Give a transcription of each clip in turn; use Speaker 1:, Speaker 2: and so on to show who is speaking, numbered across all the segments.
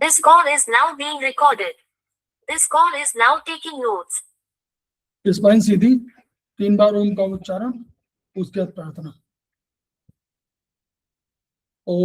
Speaker 1: This call is now being recorded. This call is now taking notes.
Speaker 2: Spine सीधी, 3 बार ओम का उच्चारण, उसके बाद प्रार्थना। ओ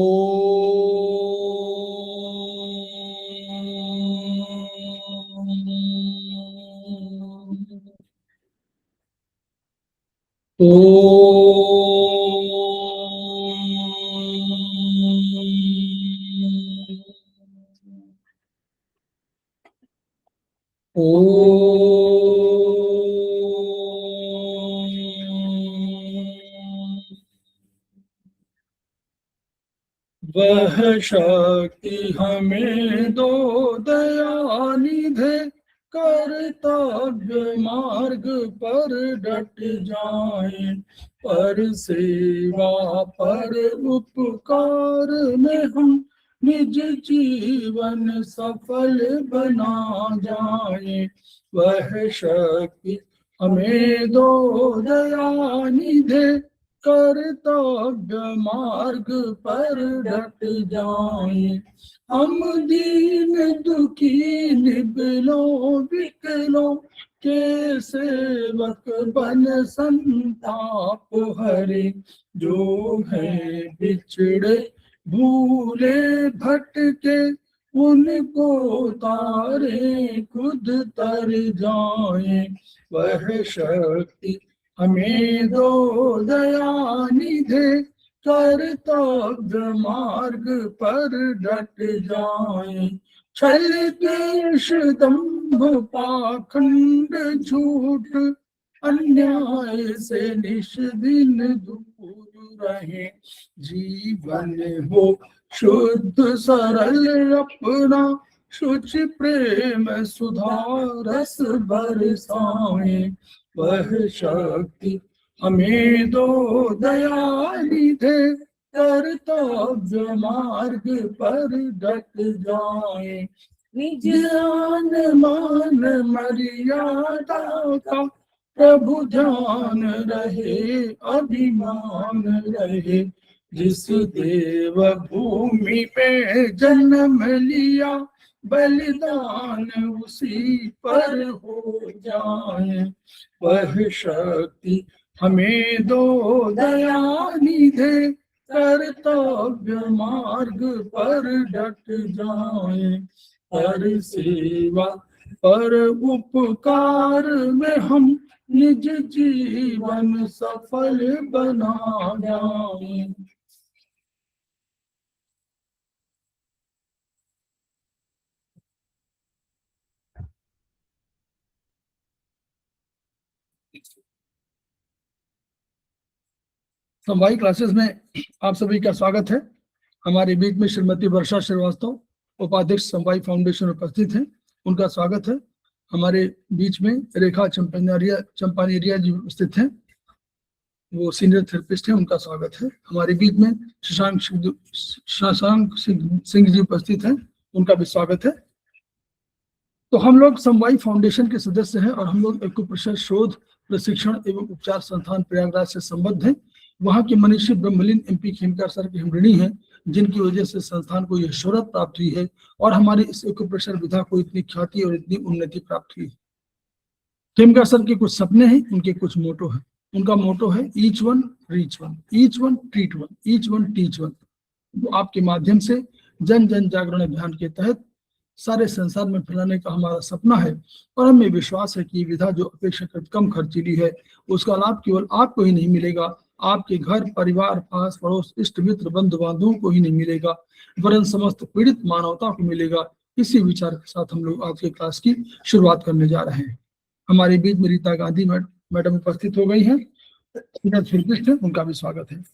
Speaker 2: वह शक्ति हमें दो दयानिधे, कर्तव्य मार्ग पर डट जाए, पर सेवा पर उपकार में हम निज जीवन सफल बना जाए। वह शक्ति हमें दो दयानिधे, कर्तव्य मार्ग पर डट जाए। हम दीन दुखी निबलों विकलों के सेवक बन संताप हरे, जो है बिछड़े भूले भटके, उनको तारे खुद तर जाए। वह शक्ति हमें दो दयानिधे, कर्तव्य मार्ग पर डट जाए। छल द्वेष दंभ पाखंड झूठ, अन्याय से निश दिन दूर रहे, जीवन हो शुद्ध सरल अपना, शुचि प्रेम सुधा रस बरसाए। वह शक्ति हमें दो दयानिधे, कर्तव्य मार्ग पर डट जाए। निज आन मान मर्यादा का प्रभु ध्यान रहे, अभिमान रहे, जिस देव भूमि में जन्म लिया, बलिदान उसी पर हो जाए। वह शक्ति हमें दो दयानिधे, कर्तव्य मार्ग पर डट जाए। पर सेवा पर उपकार में हम निज जीवन सफल बना जाए। समवायी क्लासेस में आप सभी का स्वागत है। हमारे बीच में श्रीमती वर्षा श्रीवास्तव, उपाध्यक्ष समवायी फाउंडेशन उपस्थित हैं, उनका स्वागत है। हमारे बीच में रेखा चंपानेरिया जी उपस्थित हैं, वो सीनियर थेरेपिस्ट हैं, उनका स्वागत है। हमारे बीच में शशांक सिंह जी उपस्थित हैं, उनका भी स्वागत है। तो हम लोग समवायी फाउंडेशन के सदस्य हैं और हम लोग एक्यूप्रेशर शोध प्रशिक्षण एवं उपचार संस्थान प्रयागराज से संबद्ध हैं। वहाँ के मनीषी ब्रह्मलीन एमपी खेमकार सर के हम ऋणी हैं, जिनकी वजह से संस्थान को यह शोहरत प्राप्त हुई है और हमारी इस एक्यूप्रेशर विधा को इतनी ख्याति और इतनी उन्नति प्राप्त हुई है। खेमकार सर के कुछ सपने हैं, उनके कुछ मोटो हैं। उनका मोटो है each one reach one, each one treat one, each one teach one. तो आपके माध्यम से जन जन जागरण अभियान के तहत सारे संसार में फैलाने का हमारा सपना है और हमें विश्वास है कि ये विधा जो अपेक्षाकृत कम खर्चीली है, उसका लाभ केवल आपको ही नहीं मिलेगा, आपके घर परिवार पास पड़ोस इष्ट मित्र बंधु बांधवों को ही नहीं मिलेगा, वरन समस्त पीड़ित मानवता को मिलेगा। इसी विचार के साथ हम लोग आज के क्लास की शुरुआत करने जा रहे हैं। हमारे बीच में रीता गांधी मैडम उपस्थित हो गई है, उनका भी स्वागत है।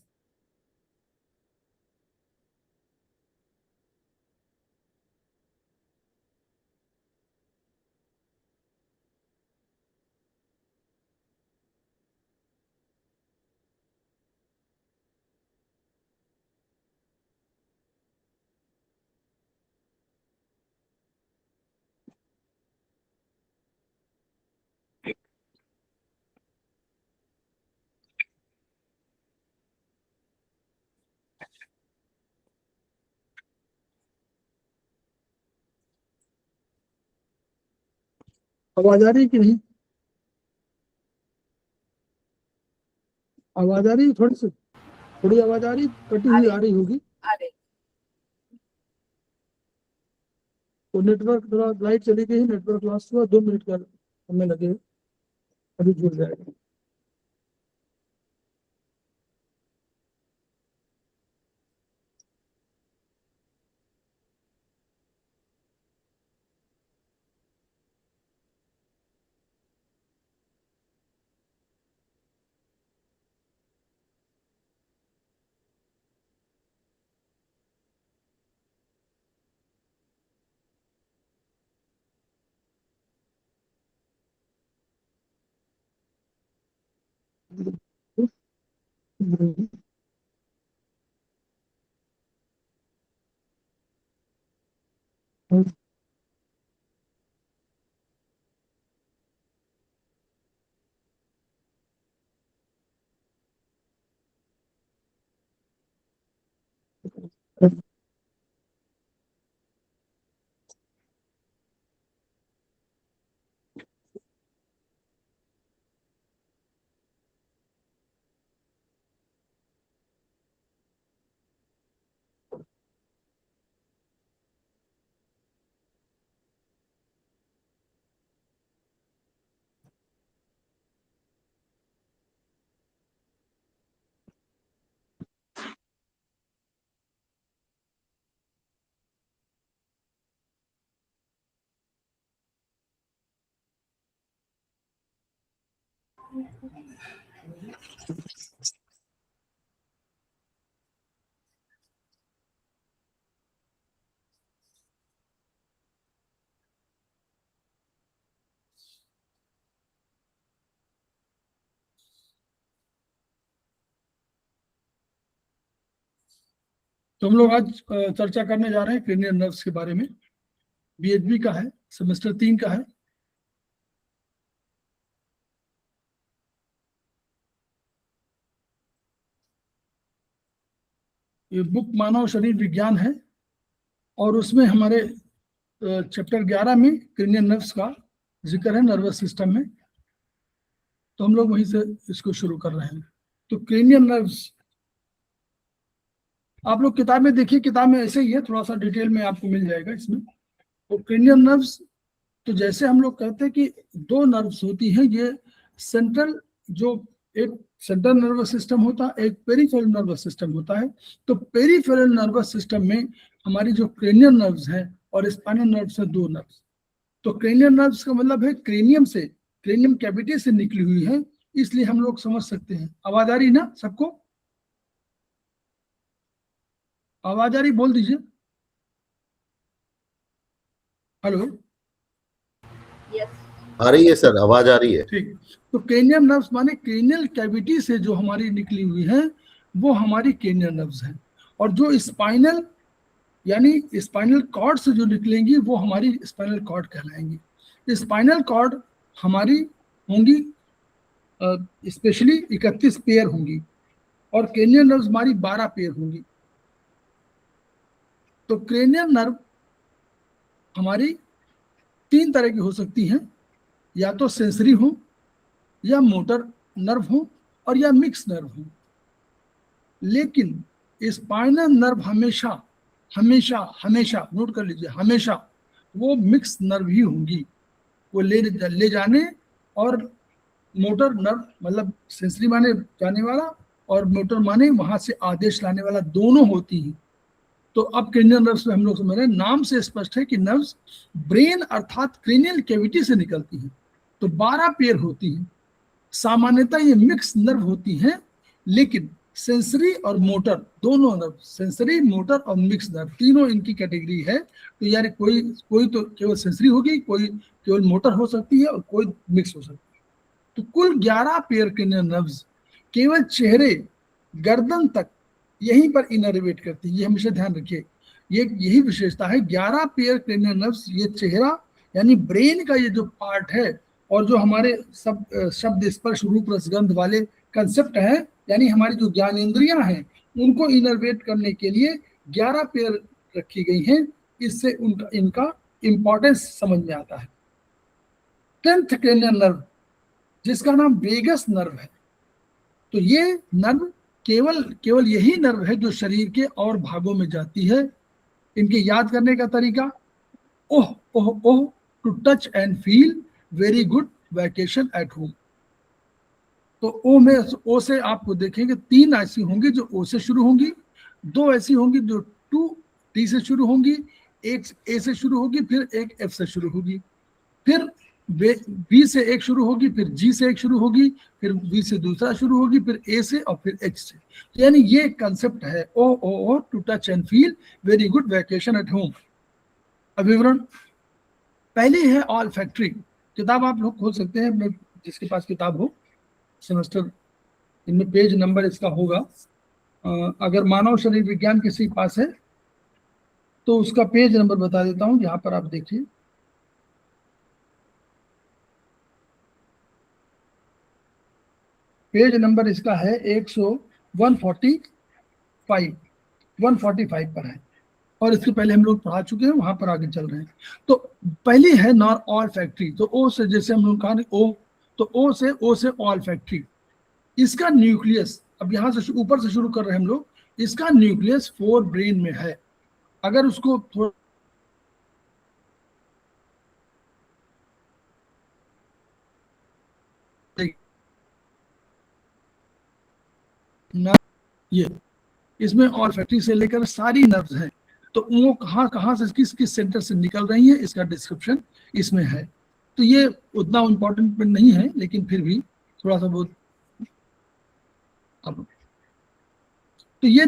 Speaker 2: आवाज आ रही है कि नहीं? आवाज आ रही है? थोड़ी आवाज आ रही, कटी हुई आ रही होगी। तो नेटवर्क थोड़ा, लाइट चली गई, नेटवर्क लॉस हुआ, 2 मिनट का समय लगे, अभी जुड़ जाएगा। तो हम लोग आज चर्चा करने जा रहे हैं क्रेनियल नर्व्स के बारे में। बीएचबी का है, सेमेस्टर 3 का है। ये बुक मानव शरीर विज्ञान है और उसमें हमारे चैप्टर 11 में क्रेनियल नर्व्स का जिक्र है, नर्वस सिस्टम में। तो हम लोग वहीं से इसको शुरू कर रहे हैं। तो क्रेनियल नर्व्स आप लोग किताब में देखिए, किताब में ऐसे ही है, थोड़ा सा डिटेल में आपको मिल जाएगा इसमें। तो क्रेनियल नर्व्स, तो जैसे हम लोग कहते हैं कि 2 नर्व्स होती हैं, ये सेंट्रल, जो एक सेंट्रल नर्वस सिस्टम होता है, एक पेरिफेरल नर्वस सिस्टम होता है। तो पेरिफेरल नर्वस सिस्टम में हमारी जो क्रेनियल नर्व्स हैं और स्पाइनल नर्व्स है, 2 नर्व्स। तो क्रेनियल नर्व्स का मतलब है क्रेनियम से, क्रेनियम कैविटी से निकली हुई है, इसलिए हम लोग समझ सकते हैं। आवाज आ रही ना सबको? आवाज आ रही, बोल दीजिए। हेलो,
Speaker 3: आ रही है सर, आवाज आ रही है।
Speaker 2: ठीक। तो क्रेनियल नर्व्स माने क्रेनियल कैविटी से जो हमारी निकली हुई है वो हमारी क्रेनियल नर्व्स हैं। और जो स्पाइनल, यानी स्पाइनल कॉर्ड से जो निकलेंगी वो हमारी स्पाइनल कॉर्ड कहलाएंगी। स्पाइनल कॉर्ड हमारी होंगी स्पेशली 31 पेयर होंगी और क्रेनियल नर्व्स हमारी 12 पेयर होंगी। तो क्रेनियल नर्व हमारी 3 तरह की हो सकती हैं, या तो सेंसरी हो, या मोटर नर्व हो, और या मिक्स नर्व हो। लेकिन स्पाइनल नर्व हमेशा हमेशा हमेशा, नोट कर लीजिए, हमेशा वो मिक्स नर्व ही होंगी। वो ले जाने, और मोटर नर्व मतलब सेंसरी माने जाने वाला, और मोटर माने वहां से आदेश लाने वाला, दोनों होती हैं। तो अब क्रेनियल नर्व्स में हम लोग समझ रहे हैं, नाम से स्पष्ट है कि नर्व्स ब्रेन अर्थात क्रेनियल कैविटी से निकलती हैं। तो 12 पेयर होती हैं। सामान्यतः ये मिक्स नर्व होती हैं, लेकिन सेंसरी और मोटर दोनों नर्व, सेंसरी, मोटर और मिक्स नर्व, तीनों इनकी कैटेगरी है। तो यार कोई कोई तो केवल सेंसरी होगी, कोई केवल मोटर हो सकती है, और कोई मिक्स हो सकती है। तो कुल 11 पेयर क्रेनियल नर्व्स केवल चेहरे, गर्दन तक यहीं पर इनर्वेट करती है। ये हमेशा ध्यान रखिए, ये यही विशेषता है। 11 पेयर क्रेनियल नर्व्स, ये चेहरा यानी ब्रेन का ये जो पार्ट है, और जो हमारे सब शब्द स्पर्श रूप रसगंध वाले कंसेप्ट है, यानी हमारी जो ज्ञानेंद्रियां हैं, उनको इनर्वेट करने के लिए 11 पेयर रखी गई हैं। इससे उनका इनका इंपॉर्टेंस समझ में आता है। 10th क्रेनियल नर्व जिसका नाम वेगस नर्व है। तो ये नर्व केवल यही नर्व है जो शरीर के और भागों में जाती है। इनके याद करने का तरीका, oh oh oh to touch and feel, very good vacation at home. तो ओ में ओ से आपको देखेंगे 3 ऐसी होंगी जो ओ से शुरू होंगी, 2 ऐसी होंगी जो 2 टी से शुरू होंगी, एक ए से शुरू होगी, फिर एक एफ से शुरू होगी, फिर बी से एक शुरू होगी, फिर जी से एक शुरू होगी, फिर बी से दूसरा शुरू होगी, फिर ए से और फिर एच से। तो यानी ये कंसेप्ट है O O O to touch and feel, very good vacation at home. अब विवरण पहली है ऑल फैक्ट्री। किताब आप लोग खोल सकते हैं, जिसके पास किताब हो सेमेस्टर, इनमें पेज नंबर इसका होगा। अगर मानव शरीर विज्ञान किसी के पास है तो उसका पेज नंबर बता देता हूं, यहाँ पर आप देखिए। पेज नंबर इसका है 145 पर है, और इसके पहले हम लोग पढ़ा चुके हैं, वहां पर आगे चल रहे हैं। तो पहली है नॉर ऑल फैक्ट्री। तो ओ से, जैसे हम लोग कहा ओ, तो ओ से ऑल फैक्ट्री। इसका न्यूक्लियस, अब यहां से ऊपर से शुरू कर रहे हैं हम लोग, इसका न्यूक्लियस 4 ब्रेन में है। अगर उसको थोड़ा ये इसमें ऑल फैक्ट्री से लेकर सारी नर्व्स हैं, तो वो कहाँ से किस सेंटर से निकल रही है, इसका डिस्क्रिप्शन इसमें है। तो ये उतना इम्पोर्टेंट नहीं है, लेकिन फिर भी थोड़ा सा बहुत। अब तो ये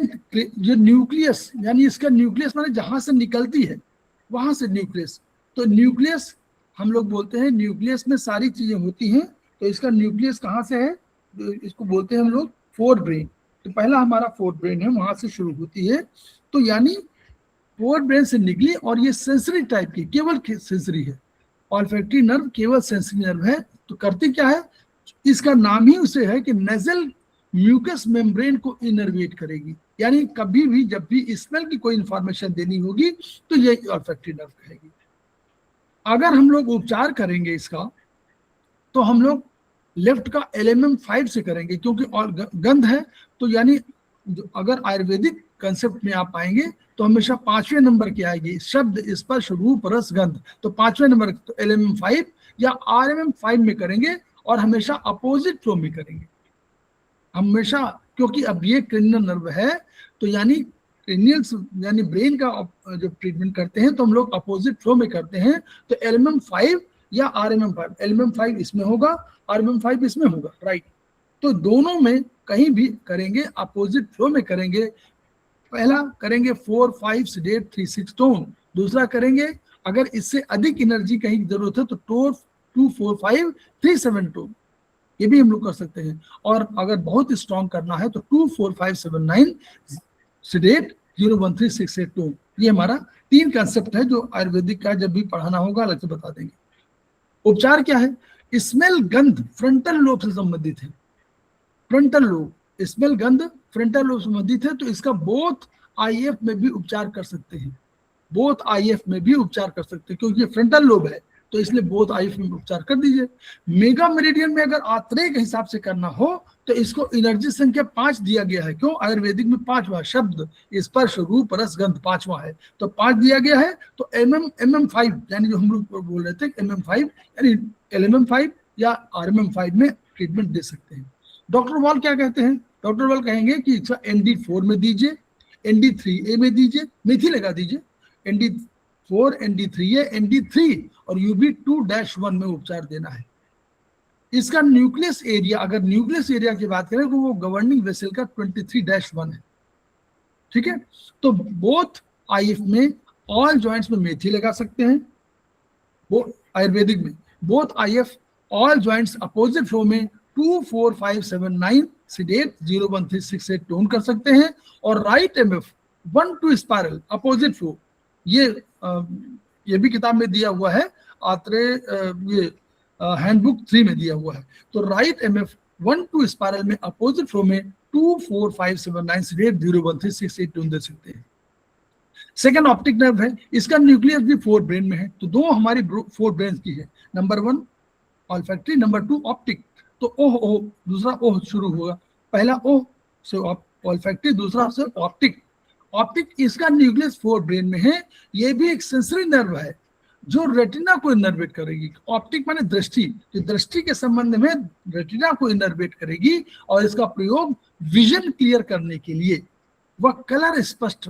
Speaker 2: न्यूक्लियस, यानी इसका न्यूक्लियस माने जहां से निकलती है वहां से न्यूक्लियस। तो न्यूक्लियस हम लोग बोलते हैं, न्यूक्लियस में सारी चीजें होती हैं। तो इसका न्यूक्लियस कहाँ से है, इसको बोलते हैं हम लोग 4 ब्रेन। तो पहला हमारा 4 ब्रेन है, वहां से शुरू होती है। तो यानी 4 ब्रेन से निकली, और ये सेंसरी टाइप की, केवल सेंसरी है। ऑल्फैक्टरी नर्व केवल सेंसरी नर्व है। तो करती क्या है, इसका नाम ही उसे है कि नेजल म्यूकस मेम्ब्रेन को इनर्वेट करेगी। यानी कभी भी जब भी स्मेल की कोई इंफॉर्मेशन देनी होगी तो ये ऑल्फैक्टरी नर्व कहेगी। अगर हम लोग उपचार करेंगे इसका, तो हम लोग लेफ्ट का LMM 5 से करेंगे, क्योंकि और गंध है। तो यानी अगर आयुर्वेदिक कंसेप्ट में आप आएंगे तो हमेशा 5वें नंबर की आएगी, शब्द स्पर्श रूप रस गंध। तो 5वें नंबर तो LMM 5 या RMM 5 में करेंगे, और हमेशा अपोजिट फ्लो में करेंगे हमेशा, क्योंकि अब ये क्रेनियल नर्व है। तो यानी क्रेनियल यानी ब्रेन का जब ट्रीटमेंट करते हैं तो हम लोग अपोजिट फ्लो में करते हैं। तो LMM 5 या RMM 5, LMM 5 इसमें होगा, RMM 5 इसमें होगा, राइट। तो दोनों में कहीं भी करेंगे, अपोजिट फ्लो में करेंगे। पहला करेंगे 4 5 सेडेट 3 6 टोन, दूसरा करेंगे अगर इससे अधिक एनर्जी कहीं जरूरत है तो 2 4 5 3 7 टोन, ये भी हम लोग कर सकते हैं। और अगर बहुत स्ट्रॉन्ग करना है तो 2 4 5 7 9 सेडेट 0 1 3 6 8 टोन। ये हमारा 3 कंसेप्ट है जो आयुर्वेदिक का जब भी पढ़ाना होगा अलग से बता देंगे। उपचार क्या है, स्मेल गंध फ्रंटल लोब से संबंधित है। फ्रंटल लोब, स्मेल गंध फ्रंटल लोब संबंधित है। तो इसका बोथ IF में भी उपचार कर सकते हैं, बोथ IF में भी उपचार कर सकते हैं, क्योंकि ये फ्रंटल लोब है, तो इसलिए बोथ IF में उपचार कर दीजिए। मेगा मेरिडियन में अगर आत्रेय के हिसाब से करना हो तो इसको एनर्जी संख्या 5 दिया गया है। क्यों, आयुर्वेदिक में 5वां शब्द स्पर्श रूप रस गंध 5वां है, तो 5 दिया गया है। तो MM 5 यानी जो हम लोग बोल रहे थे MM 5 यानी LMM 5 या RMM 5 में ट्रीटमेंट दे सकते हैं। डॉक्टर वॉल क्या कहते हैं, डॉक्टर वॉल कहेंगे कि इसका ND4 में दीजिए, ND3A में दीजिए, मेथी लगा दीजिए, ND4 ND3A ND3 और UB2-1 में उपचार देना है। इसका न्यूक्लियस एरिया, अगर न्यूक्लियस एरिया की बात करें तो वो गवर्निंग वेसल का 23-1 है, ठीक है। तो बोथ IF में ऑल जॉइंट्स में मेथी लगा सकते हैं, वो आयुर्वेदिक में both IF all joints opposite flow में 2 4 5 7 9 सेडेट 0 1 3 6 8 टोन कर सकते हैं। और right MF 1 2 spiral opposite flow, ये भी किताब में दिया हुआ है, आत्रेय ये हैंडबुक 3 में दिया हुआ है। तो राइट MF 1 2 स्पाइरल में अपोजिट फ्लो में 2 4 5 7 9 सेडेट 0 1 3 6 8 टोन दे सकते हैं। सेकेंड ऑप्टिक नर्व है, इसका न्यूक्लियस भी 4 ब्रेन में है। तो दो हमारी 4 ब्रेन की है, नंबर 1 ऑल्फैक्टरी, नंबर 2 ऑप्टिक। तो ओह ओह, दूसरा ओह शुरू होगा, पहला ओह से ऑल्फैक्टरी, दूसरा से ऑप्टिक। ऑप्टिक इसका न्यूक्लियस फोर ब्रेन में है, ये भी एक सेंसरी नर्व है जो रेटिना को इनर्वेट करेगी। ऑप्टिक माने दृष्टि, जो दृष्टि के संबंध में रेटिना को इनर्वेट करेगी और इसका प्रयोग विजन क्लियर करने के लिए, वह कलर स्पष्ट,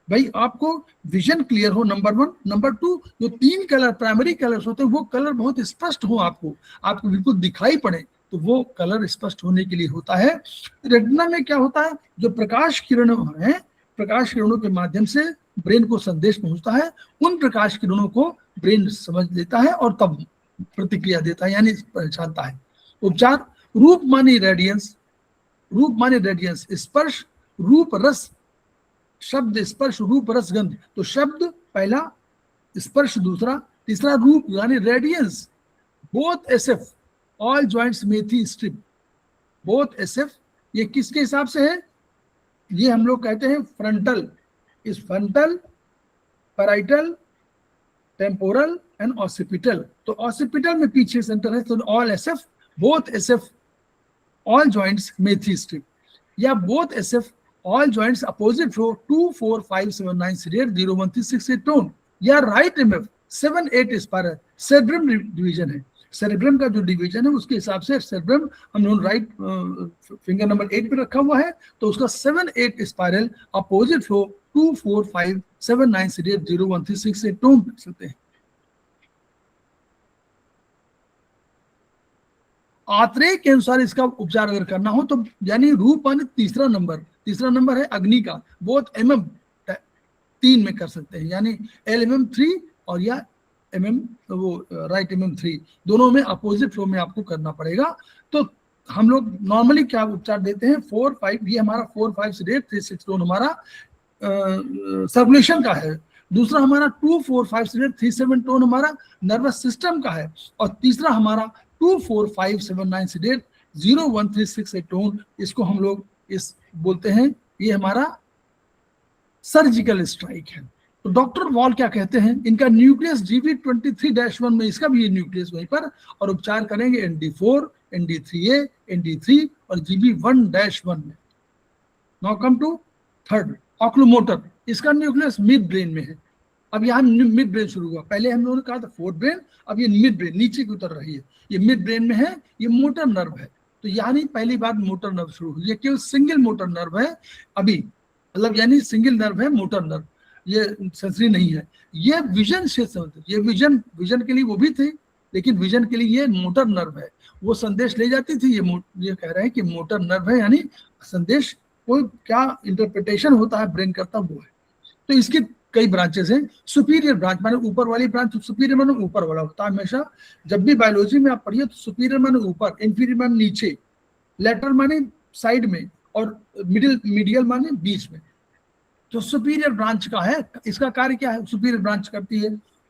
Speaker 2: भाई आपको विजन क्लियर हो, नंबर 1, नंबर 2 जो 3 कलर प्राइमरी कलर्स होते हैं वो कलर बहुत स्पष्ट हो, आपको बिल्कुल दिखाई पड़े, तो वो कलर स्पष्ट होने के लिए होता है। रेटिना में क्या होता है, जो प्रकाश किरणों हैं, प्रकाश किरणों के माध्यम से ब्रेन को संदेश पहुंचता है, उन प्रकाश किरणों को ब्रेन समझ लेता है और तब प्रतिक्रिया देता है, यानी पहचानता है। उपचार, रूप माने रेडियंस, रूप माने रेडियंस, स्पर्श रूप रस, शब्द स्पर्श रूप रस गंध। तो शब्द पहला, स्पर्श दूसरा, तीसरा रूप यानी radiance. Both SF all joints मेथी स्ट्रिप, बोथ एसएफ ये किसके हिसाब से है, ये हम लोग कहते हैं फ्रंटल, इस frontal, parietal, temporal and occipital. तो ऑसिपिटल में पीछे सेंटर है, तो all SF, both SF all joints मेथी स्ट्रिप, या both SF all joints opposite flow 2 4 5 7 9 serial 0 1 3 6 8 tone, या right MF 7 8 spiral. Cerebrum division है, सेरेब्रम का जो डिवीजन है उसके हिसाब से सेरेब्रम हम लोग राइट फिंगर नंबर 8 पे रखा हुआ है, तो उसका 7 8 spiral opposite flow 2 4 5 7 9 serial 0 1 3 6 8 tone कर सकते हैं। आत्रेय के अनुसार इसका उपचार अगर करना हो तो यानी रूप माने तीसरा नंबर है अग्नि का, बोथ एमएम 3 में कर सकते हैं, यानी एलएमएम 3 और या एमएम वो राइट एमएम 3 दोनों में अपोजिट फ्लो में आपको करना पड़ेगा। तो हम लोग नॉर्मली क्या उपचार देते हैं, 4 5, ये हमारा 4 5 से 3 6 टोन हमारा सर्कुलेशन का है, दूसरा हमारा 2 4 5 से 3 7 टोन हमारा नर्वस सिस्टम का है, और तीसरा हमारा 2 4 5 7 9 से 0 1 3 6 8 टोन, इसको हम लोग इस बोलते हैं, ये हमारा सर्जिकल स्ट्राइक है। तो डॉक्टर वॉल क्या कहते हैं, इनका न्यूक्लियस GB23-1 में, इसका भी ये न्यूक्लियस वहीं पर, और उपचार करेंगे ND4, ND3A, ND3 और GB1-1 में। नाउ कम टू थर्ड, ऑक्लोमोटर, इसका न्यूक्लियस मिड ब्रेन में है। अब यहाँ मिड ब्रेन शुरू हुआ, पहले हम लोगों ने कहा था फोर्थ ब्रेन, अब ये मिड ब्रेन नीचे की उतर रही है, ये मिड ब्रेन में है, ये मोटर नर्व है। तो यानी पहली बार मोटर नर्व शुरू हुई, ये केवल सिंगल मोटर नर्व है अभी, मतलब यानी सिंगल नर्व है मोटर नर्व, ये सेंसरी नहीं है। ये विजन से संबंधित, ये विजन के लिए वो भी थे, लेकिन विजन के लिए ये मोटर नर्व है, वो संदेश ले जाती थी। ये कह रहे हैं कि मोटर नर्व है, यानी संदेश कोई क्या इंटरप्रिटेशन होता है ब्रेन करता वो है। तो इसकी कई ब्रांचेस हैं। सुपीरियर ब्रांच माने ऊपर वाली ब्रांच, सुपीरियर माने ऊपर वाला होता है हमेशा, जब भी बायोलॉजी में आप पढ़िए तो सुपीरियर माने ऊपर, इंफीरियर माने नीचे, लेटरल माने साइड में, और मीडियल माने बीच में। तो सुपीरियर ब्रांच का है, इसका कार्य क्या है, सुपीरियर ब्रांच करती है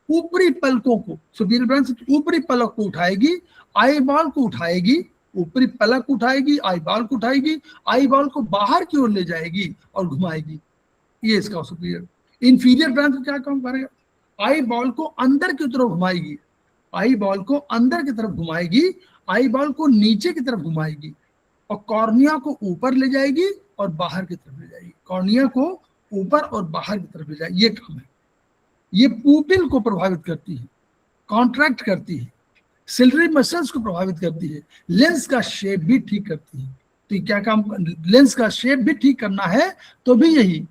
Speaker 2: ऊपरी पलकों को, सुपीरियर ब्रांच ऊपरी पलक को उठाएगी, आई बॉल को उठाएगी, ऊपरी पलक उठाएगी, आई बॉल को उठाएगी, आई बॉल को बाहर की ओर ले जाएगी और घुमाएगी, ये इसका सुपीरियर। इंफीरियर ब्रांच क्या काम करेगा, आई बॉल को अंदर की तरफ घुमाएगी, आई बॉल को अंदर की तरफ घुमाएगी, आई बॉल को नीचे की तरफ घुमाएगी, और कॉर्निया को ऊपर ले जाएगी और बाहर की तरफ ले जाएगी, कॉर्निया को ऊपर और बाहर की तरफ ले जाएगी, ये काम है। ये पुपिल को प्रभावित करती है, कॉन्ट्रैक्ट करती है, सिलरी मसल्स को प्रभावित करती है, लेंस का शेप भी ठीक करती है। तो क्या काम, लेंस का शेप भी ठीक करना है तो भी यही,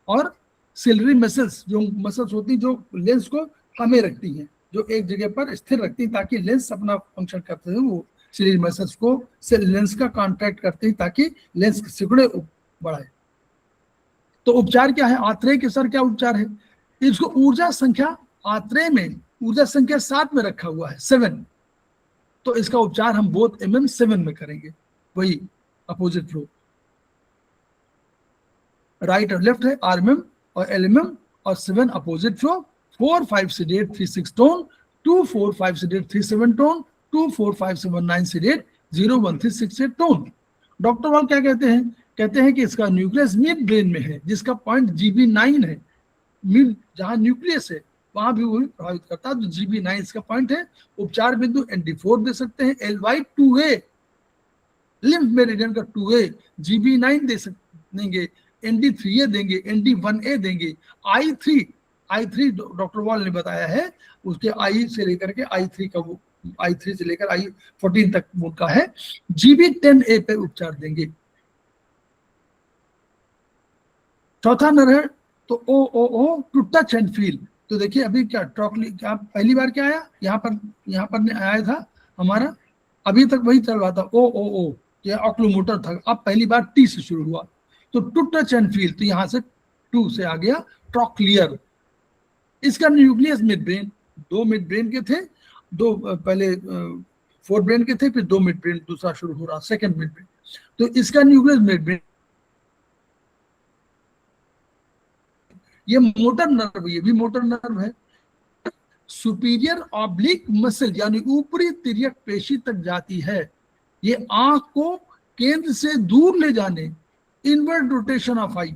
Speaker 2: और सिलरी मसल्स, जो मसल्स होती जो लेंस को हमें रखती हैं, जो एक जगह पर स्थिर रखती है ताकि लेंस अपना फंक्शन करते हैं, वो सिलरी मसल्स को लेंस का कॉन्ट्रैक्ट करते हैं ताकि लेंस के सिकुड़े बढ़ाए। तो उपचार क्या है, आत्रेय के सर क्या उपचार है, इसको ऊर्जा संख्या, आत्रेय में ऊर्जा संख्या 7 में रखा हुआ है, 7, तो इसका उपचार हम बोथ MM 7 में करेंगे, वही अपोजिट फ्लो, राइट और लेफ्ट है RMM और LMM, और 7 अपोजिट फ्लो, 4 5 से 3 6 टोन, 2 4 5 से 3 7 टोन, 2 4 5 7 9 से 0 1 3 6 8 टोन। डॉक्टर वॉल क्या कहते हैं, कहते हैं कि इसका न्यूक्लियस मिड ब्रेन में है, जिसका पॉइंट GB9 है, मिड जहां न्यूक्लियस है वहां भी वही प्रभावित करता है। तो GB9 इसका पॉइंट है। उपचार बिंदु ND4 दे सकते हैं, LY2A लिम्फ मेरिडियन का 2A, GB9 देंगे, ND3A देंगे, ND1A देंगे, I3 डॉक्टर वॉल ने बताया है, उसके I से लेकर के I3 का वो I3 से लेकर I14 तक उनका है। GB10A पे उपचार देंगे। चौथा नर है तो OOO to touch and feel. तो देखिए अभी क्या ट्रॉकली, क्या पहली बार क्या आया यहाँ पर आया था हमारा, अभी तक वही चल रहा था OOO, ये ऑक्लोमोटर था, अब पहली बार T से शुरू हुआ। तो टू टच एंड फील, तो यहाँ से 2 से आ गया ट्रॉक्लियर। इसका nucleus mid brain, 2 mid brain के थे, 2 पहले 4 ब्रेन के थे, फिर 2 मिड ब्रेन, दूसरा शुरू हो रहा सेकंड मिड ब्रेन। तो इसका न्यूक्लियस मिड ब्रेन, ये मोटर नर्व, ये भी मोटर नर्व है। सुपीरियर ऑब्लिक मसल यानी ऊपरी तिर्यक पेशी तक जाती है। ये आंख को केंद्र से दूर ले जाने, इनवर्ड रोटेशन ऑफ आई,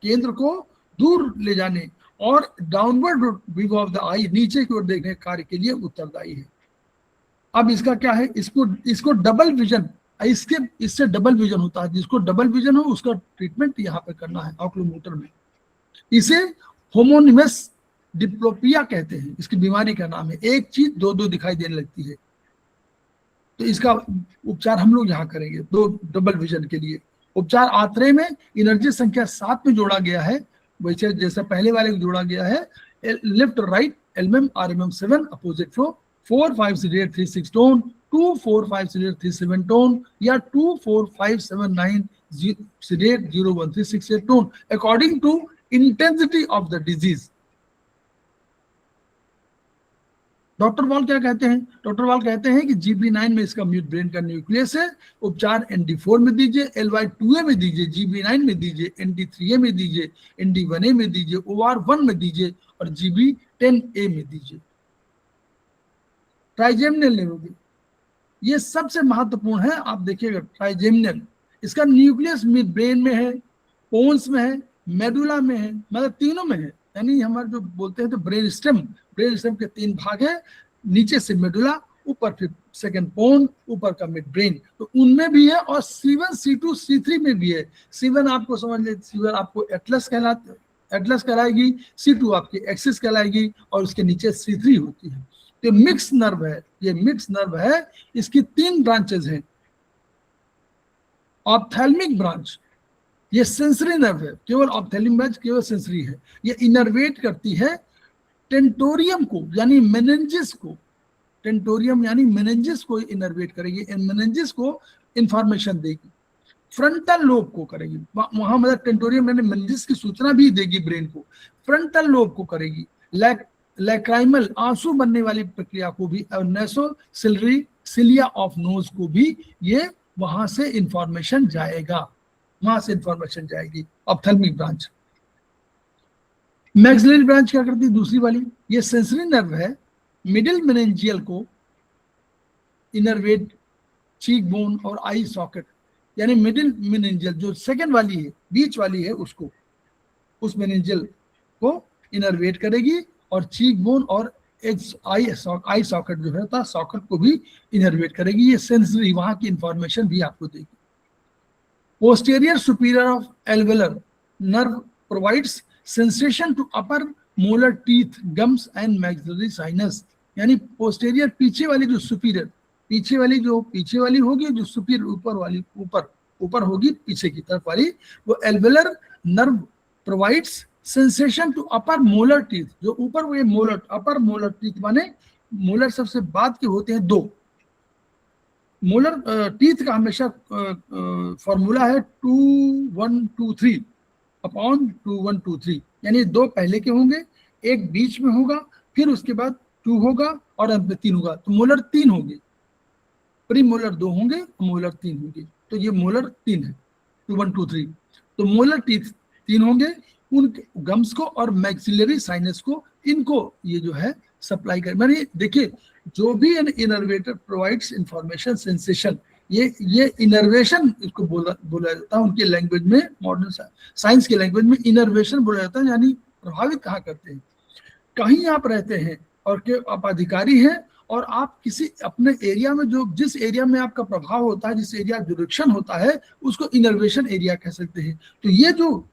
Speaker 2: केंद्र को दूर ले जाने और डाउनवर्ड व्यू ऑफ द आई, नीचे की ओर देखने के कार्य के लिए उत्तरदायी है। अब इसका क्या है, इसको डबल विजन, इससे डबल विजन होता है। जिसको डबल विजन हो उसका ट्रीटमेंट यहाँ पे करना है ऑक्लोमोटर में। इसे होमोनिमस डिप्लोपिया कहते हैं, इसकी बीमारी का नाम है। एक चीज दो दिखाई देने लगती है, तो इसका उपचार हम लोग यहाँ करेंगे 2 डबल विजन के लिए। उपचार आत्रे में एनर्जी संख्या 7 में जोड़ा गया है, वैसे जैसे पहले वाले को जोड़ा गया है। Left right LMM RMM 7 opposite flow, 4 5 6 8 3 6 tone, 2 4 5 6 8 3 7 tone या 2 4 5 7 9 6 8 0 1 3 6 8 tone according to intensity of the disease. Doctor वॉल क्या कहते हैं? डॉक्टर वॉल कहते हैं कि GB9 में इसका मिड ब्रेन का न्यूक्लियस है। उपचार ND4 में दीजिए, LY2A में दीजिए, GB9 में दीजिए, ND3A में दीजिए, ND1A में दीजिए, OR1 में दीजिए और GB10A में दीजिए। ट्राइजेमिनल नेरोपैथी, ये सबसे महत्वपूर्ण है। आप देखिएगा ट्राइजेमिनल, इसका न्यूक्लियस मिड ब्रेन में है, पोन्स में है, मेडुला में है, मतलब तीनों में है। यानी हमारे जो बोलते हैं तो ब्रेन स्टेम के 3 भाग है, नीचे से मेडुला, ऊपर फिर सेकंड पोन, ऊपर का मिड ब्रेन, तो उनमें भी है। और C1 C2 C3 में भी है। C1 आपको समझ ले, C1 आपको एटलस कहलाएगी, C2 आपकी एक्सिस कहलाएगी और उसके नीचे C3 होती है। तो मिक्स नर्व है, ये मिक्स नर्व है। इसकी 3 ब्रांचेस हैं। ऑप्थेल्मिक ब्रांच, ये सेंसरी नर्व है, केवल ऑप्थेल्मिक ब्रांच केवल सेंसरी है। ये इनर्वेट करती है टेंटोरियम को यानी मेनिंजिस को, टेंटोरियम यानी मेनिंजिस को इनर्वेट करेगी, मेनिंजिस को इंफॉर्मेशन देगी। फ्रंटल लोब को करेगी, वहां मतलब टेंटोरियम यानी मेनिंजिस की सूचना भी देगी ब्रेन को। फ्रंटल लोब को करेगी, लैक्राइमल आंसू बनने वाली प्रक्रिया को भी, और नेसोसिलरी सिलिया ऑफ नोज को भी ये वहां से इंफॉर्मेशन जाएगा, वहां से इंफॉर्मेशन जाएगी। Ophthalmic branch. मैक्सिलरी ब्रांच क्या करती है? दूसरी वाली, ये सेंसरी नर्व है। मिडिल मेनिंजियल को इनर्वेट चीक बोन और आई सॉकेट, यानी मिडिल मेनिंजियल जो सेकंड वाली है, बीच वाली है, उसको, उस मेनिंजियल को इनर्वेट करेगी और चीक बोन और आई सॉकेट जो है सॉकेट को भी इनर्वेट करेगी। ये सेंसरी, वहां की इंफॉर्मेशन भी आपको देगी। Posterior superior of alveolar nerve provides sensation to upper molar teeth, gums and maxillary sinus। यानी posterior पीछे वाली जो superior, पीछे वाली होगी, जो superior ऊपर होगी, पीछे की तरफ वाली, वो alveolar nerve provides sensation to upper molar teeth। जो ऊपर वो मोलर, upper molar teeth माने मोलर सबसे बाद के होते हैं 2। मोलर टीथ का हमेशा फॉर्मूला है 2 1 2 3 अपॉन 2 1 2 3, यानी 2 पहले के होंगे, एक बीच में होगा, फिर उसके बाद 2 होगा और अंत में 3 होगा। तो मोलर 3 होंगे, प्री मोलर 2 होंगे, मोलर 3 होंगे। तो ये मोलर 3 है, 2 1 2 3। तो मोलर टीथ 3 होंगे, उन गम्स को और मैक्सिलरी साइनस को, इनको ये जो है सप्लाई कर, मैंने देखिए जो भी इनर्वेटर प्रोवाइड्स इंफॉर्मेशन सेंसेशन, ये इनर्वेशन इसको बोला जाता है उनके लैंग्वेज में, मॉडर्न साइंस के लैंग्वेज में इनर्वेशन बोला जाता है, यानी प्रभावित कहाँ करते हैं। कहीं आप रहते हैं और के आप अधिकारी हैं और आप किसी अपने एरिया में, जो जिस एरिया में आपका प्रभाव होता है, जिस एरिया जुरिडिक्शन होता है, उसको इनर्वेशन एरिया कह सकते हैं। तो ये जो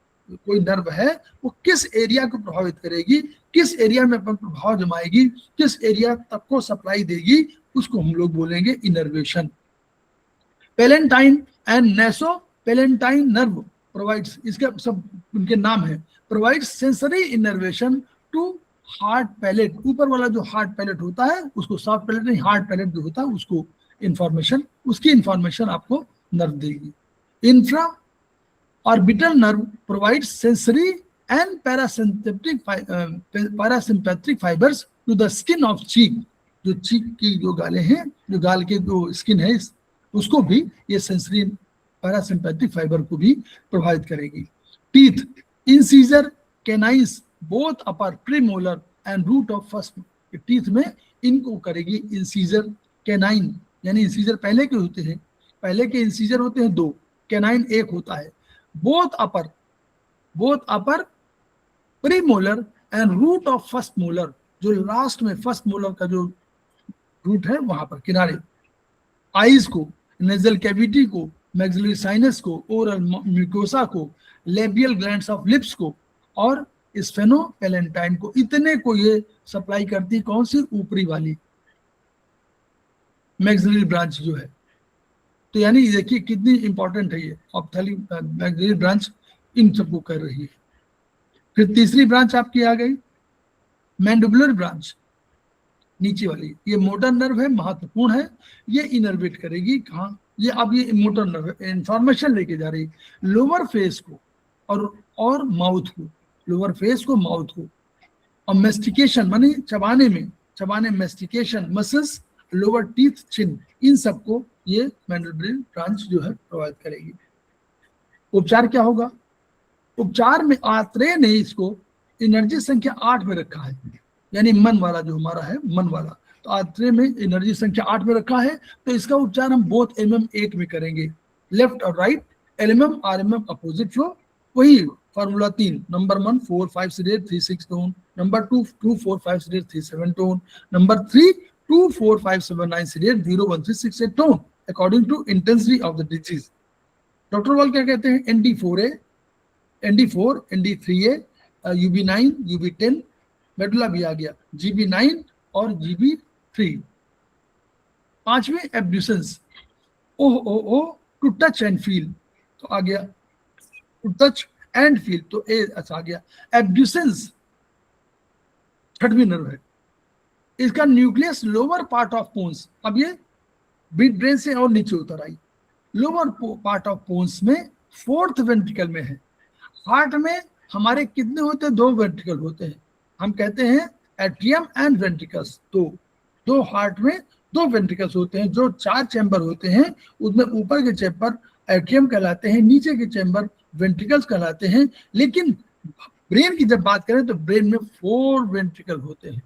Speaker 2: कोई नर्व है वो किस एरिया को प्रभावित करेगी, किस एरिया में अपन प्रभाव जमाएगी, किस एरिया तक को सप्लाई देगी, उसको हम लोग बोलेंगे innervation. Palatine and nasopalatine nerve provides, इसके सब उनके नाम है, provides sensory innervation to hard palate. ऊपर वाला जो हार्ड पैलेट होता है उसको, सॉफ्ट पैलेट नहीं, हार्ड पैलेट जो होता है उसको इंफॉर्मेशन, उसकी इंफॉर्मेशन आपको नर्व देगी। Infraorbital nerve provides sensory and parasympathetic fibres to the skin of cheek. जो चीक की जो गालें हैं, जो गाल के जो स्किन है, उसको भी ये सेंसरी पैरासिम्पैथिक फाइबर को भी प्रभावित करेगी। Teeth, incisor canines both upper premolar and root of first teeth में इनको करेगी इंसीजर कैनाइन, यानी इंसीजर पहले के होते हैं, पहले के इंसीजर होते हैं 2, कैनाइन 1 होता है। Both upper premolar and root of first molar, जो लास्ट में फर्स्ट मोलर का जो रूट है वहां पर किनारे। आईज को, नेजल कैविटी को, मैक्सिलरी साइनस को, ओरल म्यूकोसा को, लेबियल ग्लैंड्स ऑफ लिप्स को और स्फेनोपेलेंटाइन को, इतने को ये सप्लाई करती, कौन सी, ऊपरी वाली मैक्सिलरी ब्रांच जो है। तो यानी देखिए कितनी इंपॉर्टेंट है ये ऑप्थेलिक मैक्सिलरी ब्रांच, इन सबको कर रही है। फिर तीसरी ब्रांच आपकी आ गई मैंडिबुलर ब्रांच, नीचे वाली, ये मोटर नर्व है, महत्वपूर्ण है, ये इनर्वेट करेगी कहाँ, ये अब ये मोटर नर्व है, इंफॉर्मेशन लेके जा रही लोअर फेस को और माउथ को, लोअर फेस को, माउथ को। और मेस्टिकेशन मानी चबाने मेस्टिकेशन मसल्स, लोअर टीथ, चिन, इन सबको ये मैंडिबुलर ब्रांच जो है प्रोवाइड करेगी। उपचार क्या होगा? उपचार में आत्रेय ने इसको एनर्जी संख्या 8 में रखा है, यानी मन वाला जो हमारा है, मन वाला, तो आत्रेय में एनर्जी संख्या 8 में रखा है। तो इसका उपचार हम बोथ MM8 में करेंगे, लेफ्ट और right, LMM RMM opposite flow. वही formula 3, number 1 4 5 6 8 3 6 tone, number 2 2 4 5 6 8 3 7 tone, number 3 2 4 5 7 9 6 8 0 1 3 6 8 tone according to intensity of the disease. Doctor वाल क्या कहते हैं? ND4A, ND4, ND3A, UB9, UB10, medulla भी आ गया, GB9 और GB3। पांचवें abducens, OOO to touch and feel, तो आ गया टू टच एंड फील, तो ए आ गया। एब्ड्यूसेंस 6वीं नर्व है, इसका nucleus lower part of pons, अब ये मिड ब्रेन से और नीचे उतर आई, लोअर पार्ट ऑफ पोन्स में 4th वेंट्रिकल में है। हार्ट में हमारे कितने होते हैं? 2 वेंट्रिकल होते हैं, हम कहते हैं एट्रियम एंड वेंट्रिकल्स। दो हार्ट में 2 वेंट्रिकल्स होते हैं, जो 4 चैम्बर होते हैं, उसमें ऊपर के चैम्बर एट्रियम कहलाते हैं, नीचे के चैम्बर वेंट्रिकल्स कहलाते हैं। लेकिन ब्रेन की जब बात करें तो ब्रेन में 4 वेंट्रिकल होते हैं,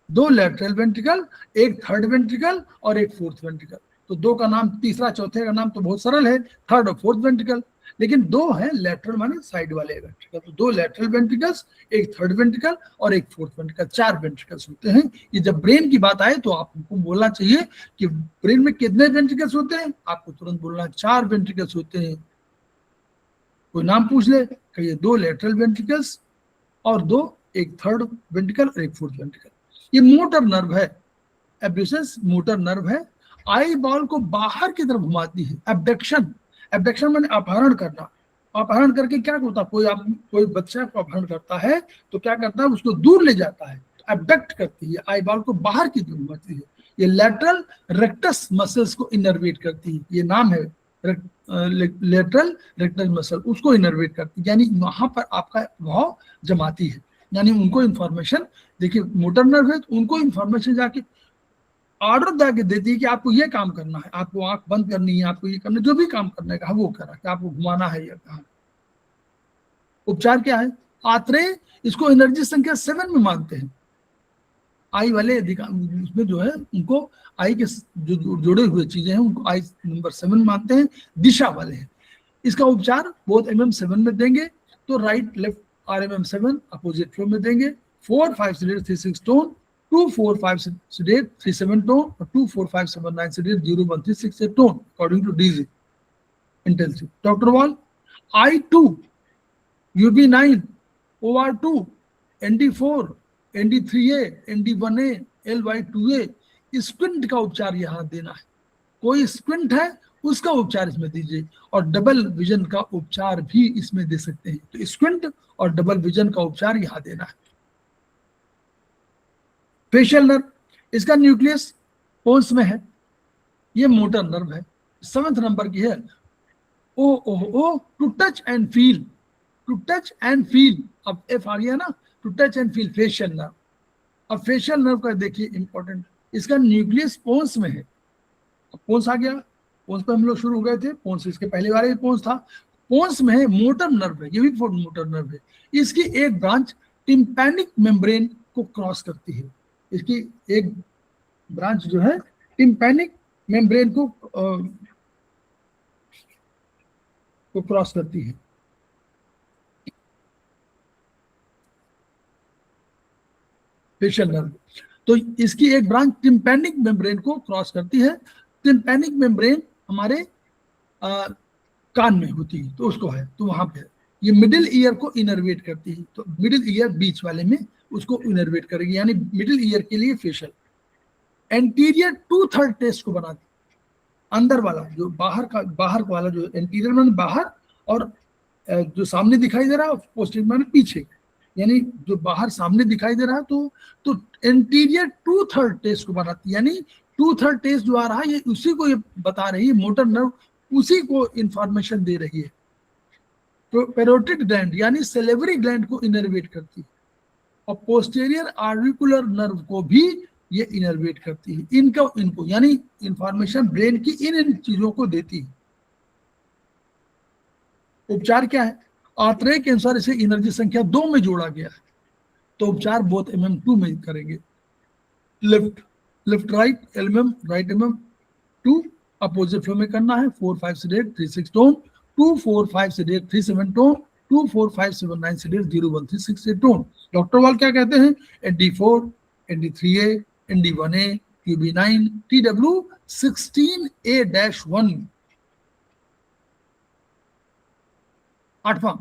Speaker 2: 2 लैटरल वेंट्रिकल, एक 3rd वेंट्रिकल और एक 4th वेंट्रिकल। तो 2 का नाम, तीसरा चौथे का नाम तो बहुत सरल है, 3rd और 4th वेंट्रिकल, लेकिन 2 है लैटरल माने साइड वाले वेंट्रिकल। तो 2 लैटरल वेंट्रिकल्स, एक 3rd वेंट्रिकल और एक 4th वेंट्रिकल, 4 वेंट्रिकल्स होते हैं। ये जब ब्रेन की बात आए तो आपको बोलना चाहिए कि ब्रेन में कितने वेंट्रिकल्स होते हैं, आपको तुरंत बोलना 4 वेंट्रिकल्स होते हैं। कोई नाम पूछ ले, कहिए 2 लैटरल वेंट्रिकल्स और 2, एक 3rd वेंट्रिकल और एक 4th वेंट्रिकल। ये मोटर नर्व है, एब्ड्यूसेंस मोटर नर्व है, आई बॉल को बाहर की तरफ घुमाती है। एब्डक्शन माने अपहरण करना, अपहरण करके क्या होता है, कोई बच्चा को अपहरण करता है तो क्या करता है, उसको दूर ले जाता है, तो एब्डक्ट करती है, आई बॉल को बाहर की तरफ घुमाती है। ये लैटरल रेक्टस मसल्स को इनर्वेट करती है, ये नाम है लेटरल रेक्टस मसल, उसको इनर्वेट करती है, यानी वहां पर आपका प्रभाव जमाती है, यानी उनको इंफॉर्मेशन, देखिए मोटर नर्व है तो उनको इंफॉर्मेशन जाके ऑर्डर जाके देती है कि आपको ये काम करना है, आपको आंख बंद करनी है, आपको ये करना, जो भी काम करने का वो करा, कि आपको घुमाना है या कहा। उपचार क्या है? आत्रेय इसको एनर्जी संख्या 7 में मानते हैं। आई वाले उसमें जो है उनको आई के जो जुड़े हुए चीजें हैं उनको आई नंबर 7 मानते हैं, दिशा वाले हैं। इसका उपचार बोथ MM7 में देंगे, तो right left RMM7 opposite flow में देंगे, 4 5 sedate 3 6 tone, 2 4 5 sedate 3 7 tone, और 2 4 5 7 9 sedate 0 1 3 6 8 tone according to DZ intensity. Dr. Wall, I2, UB9, OR2, ND4, ND3A, ND1A, LY2A, squint का उपचार यहाँ देना है। कोई स्क्विंट है उसका उपचार इसमें दीजिए, और डबल विजन का उपचार भी इसमें दे सकते हैं। तो स्क्विंट और डबल विजन का उपचार यहाँ देना है। फेशियल नर्व, इसका न्यूक्लियस पोन्स में है, ये मोटर नर्व है, 7th नंबर की है। O to touch and feel, to touch and feel, अब एफ आ गया ना, to touch and feel, facial nerve. अब फेशियल नर्व का देखिए इंपॉर्टेंट, इसका न्यूक्लियस पोन्स में है। अब पोन्स आ गया, पोन्स पे हम लोग शुरू हो गए थे, पोन्स इसके पहले वाले पोन्स था, पोन्स में है, मोटर नर्व है, ये भी मोटर नर्व है। इसकी एक ब्रांच टिम्पैनिक मेम्ब्रेन को क्रॉस करती है, इसकी एक ब्रांच जो है टिम्पैनिक मेम्ब्रेन को क्रॉस करती है। फेशियल नर्व, तो इसकी एक ब्रांच टिम्पैनिक मेम्ब्रेन को क्रॉस करती है। टिम्पैनिक मेम्ब्रेन हमारे कान में होती है, तो उसको है, तो वहां पे ये मिडिल ईयर को इनर्वेट करती है, तो मिडिल ईयर बीच वाले में उसको इनर्वेट करेगी, यानी मिडिल ईयर के लिए फेशियल। एंटीरियर 2/3 टेस्ट को बनाती, अंदर वाला जो बाहर वाला जो एंटीरियर में बाहर, और जो सामने दिखाई दे रहा है पोस्टीरियर में पीछे, यानी जो बाहर सामने दिखाई दे रहा है, तो एंटीरियर 2/3 टेस्ट को बनाती, यानी 2/3 टेस्ट जो आ रहा है ये उसी को ये बता रही है, मोटर नर्व उसी को इंफॉर्मेशन दे रही है। तो पैरोटिड ग्लैंड यानी सेलेवरी ग्लैंड को इनर्वेट करती है, और पोस्टीरियर आर्टिकुलर नर्व को भी ये इनर्वेट करती है। इनको यानी इंफॉर्मेशन ब्रेन की इन चीजों को देती है। उपचार क्या है? आत्रेय के अनुसार इसे एनर्जी संख्या 2 में जोड़ा गया है, तो उपचार बोथ MM2 में करेंगे। Left right LMM, right MM2 opposite flow में करना है। 4 5 sedate 3 6 tone, 2 4 5 sedate 3 7 tone, 2 4 5 7 9 sedate 0 1 3 6 8 tone। Doctor वाल क्या कहते हैं? ND4, ND3A, ND1A, UB9, TW16A-1। 8वां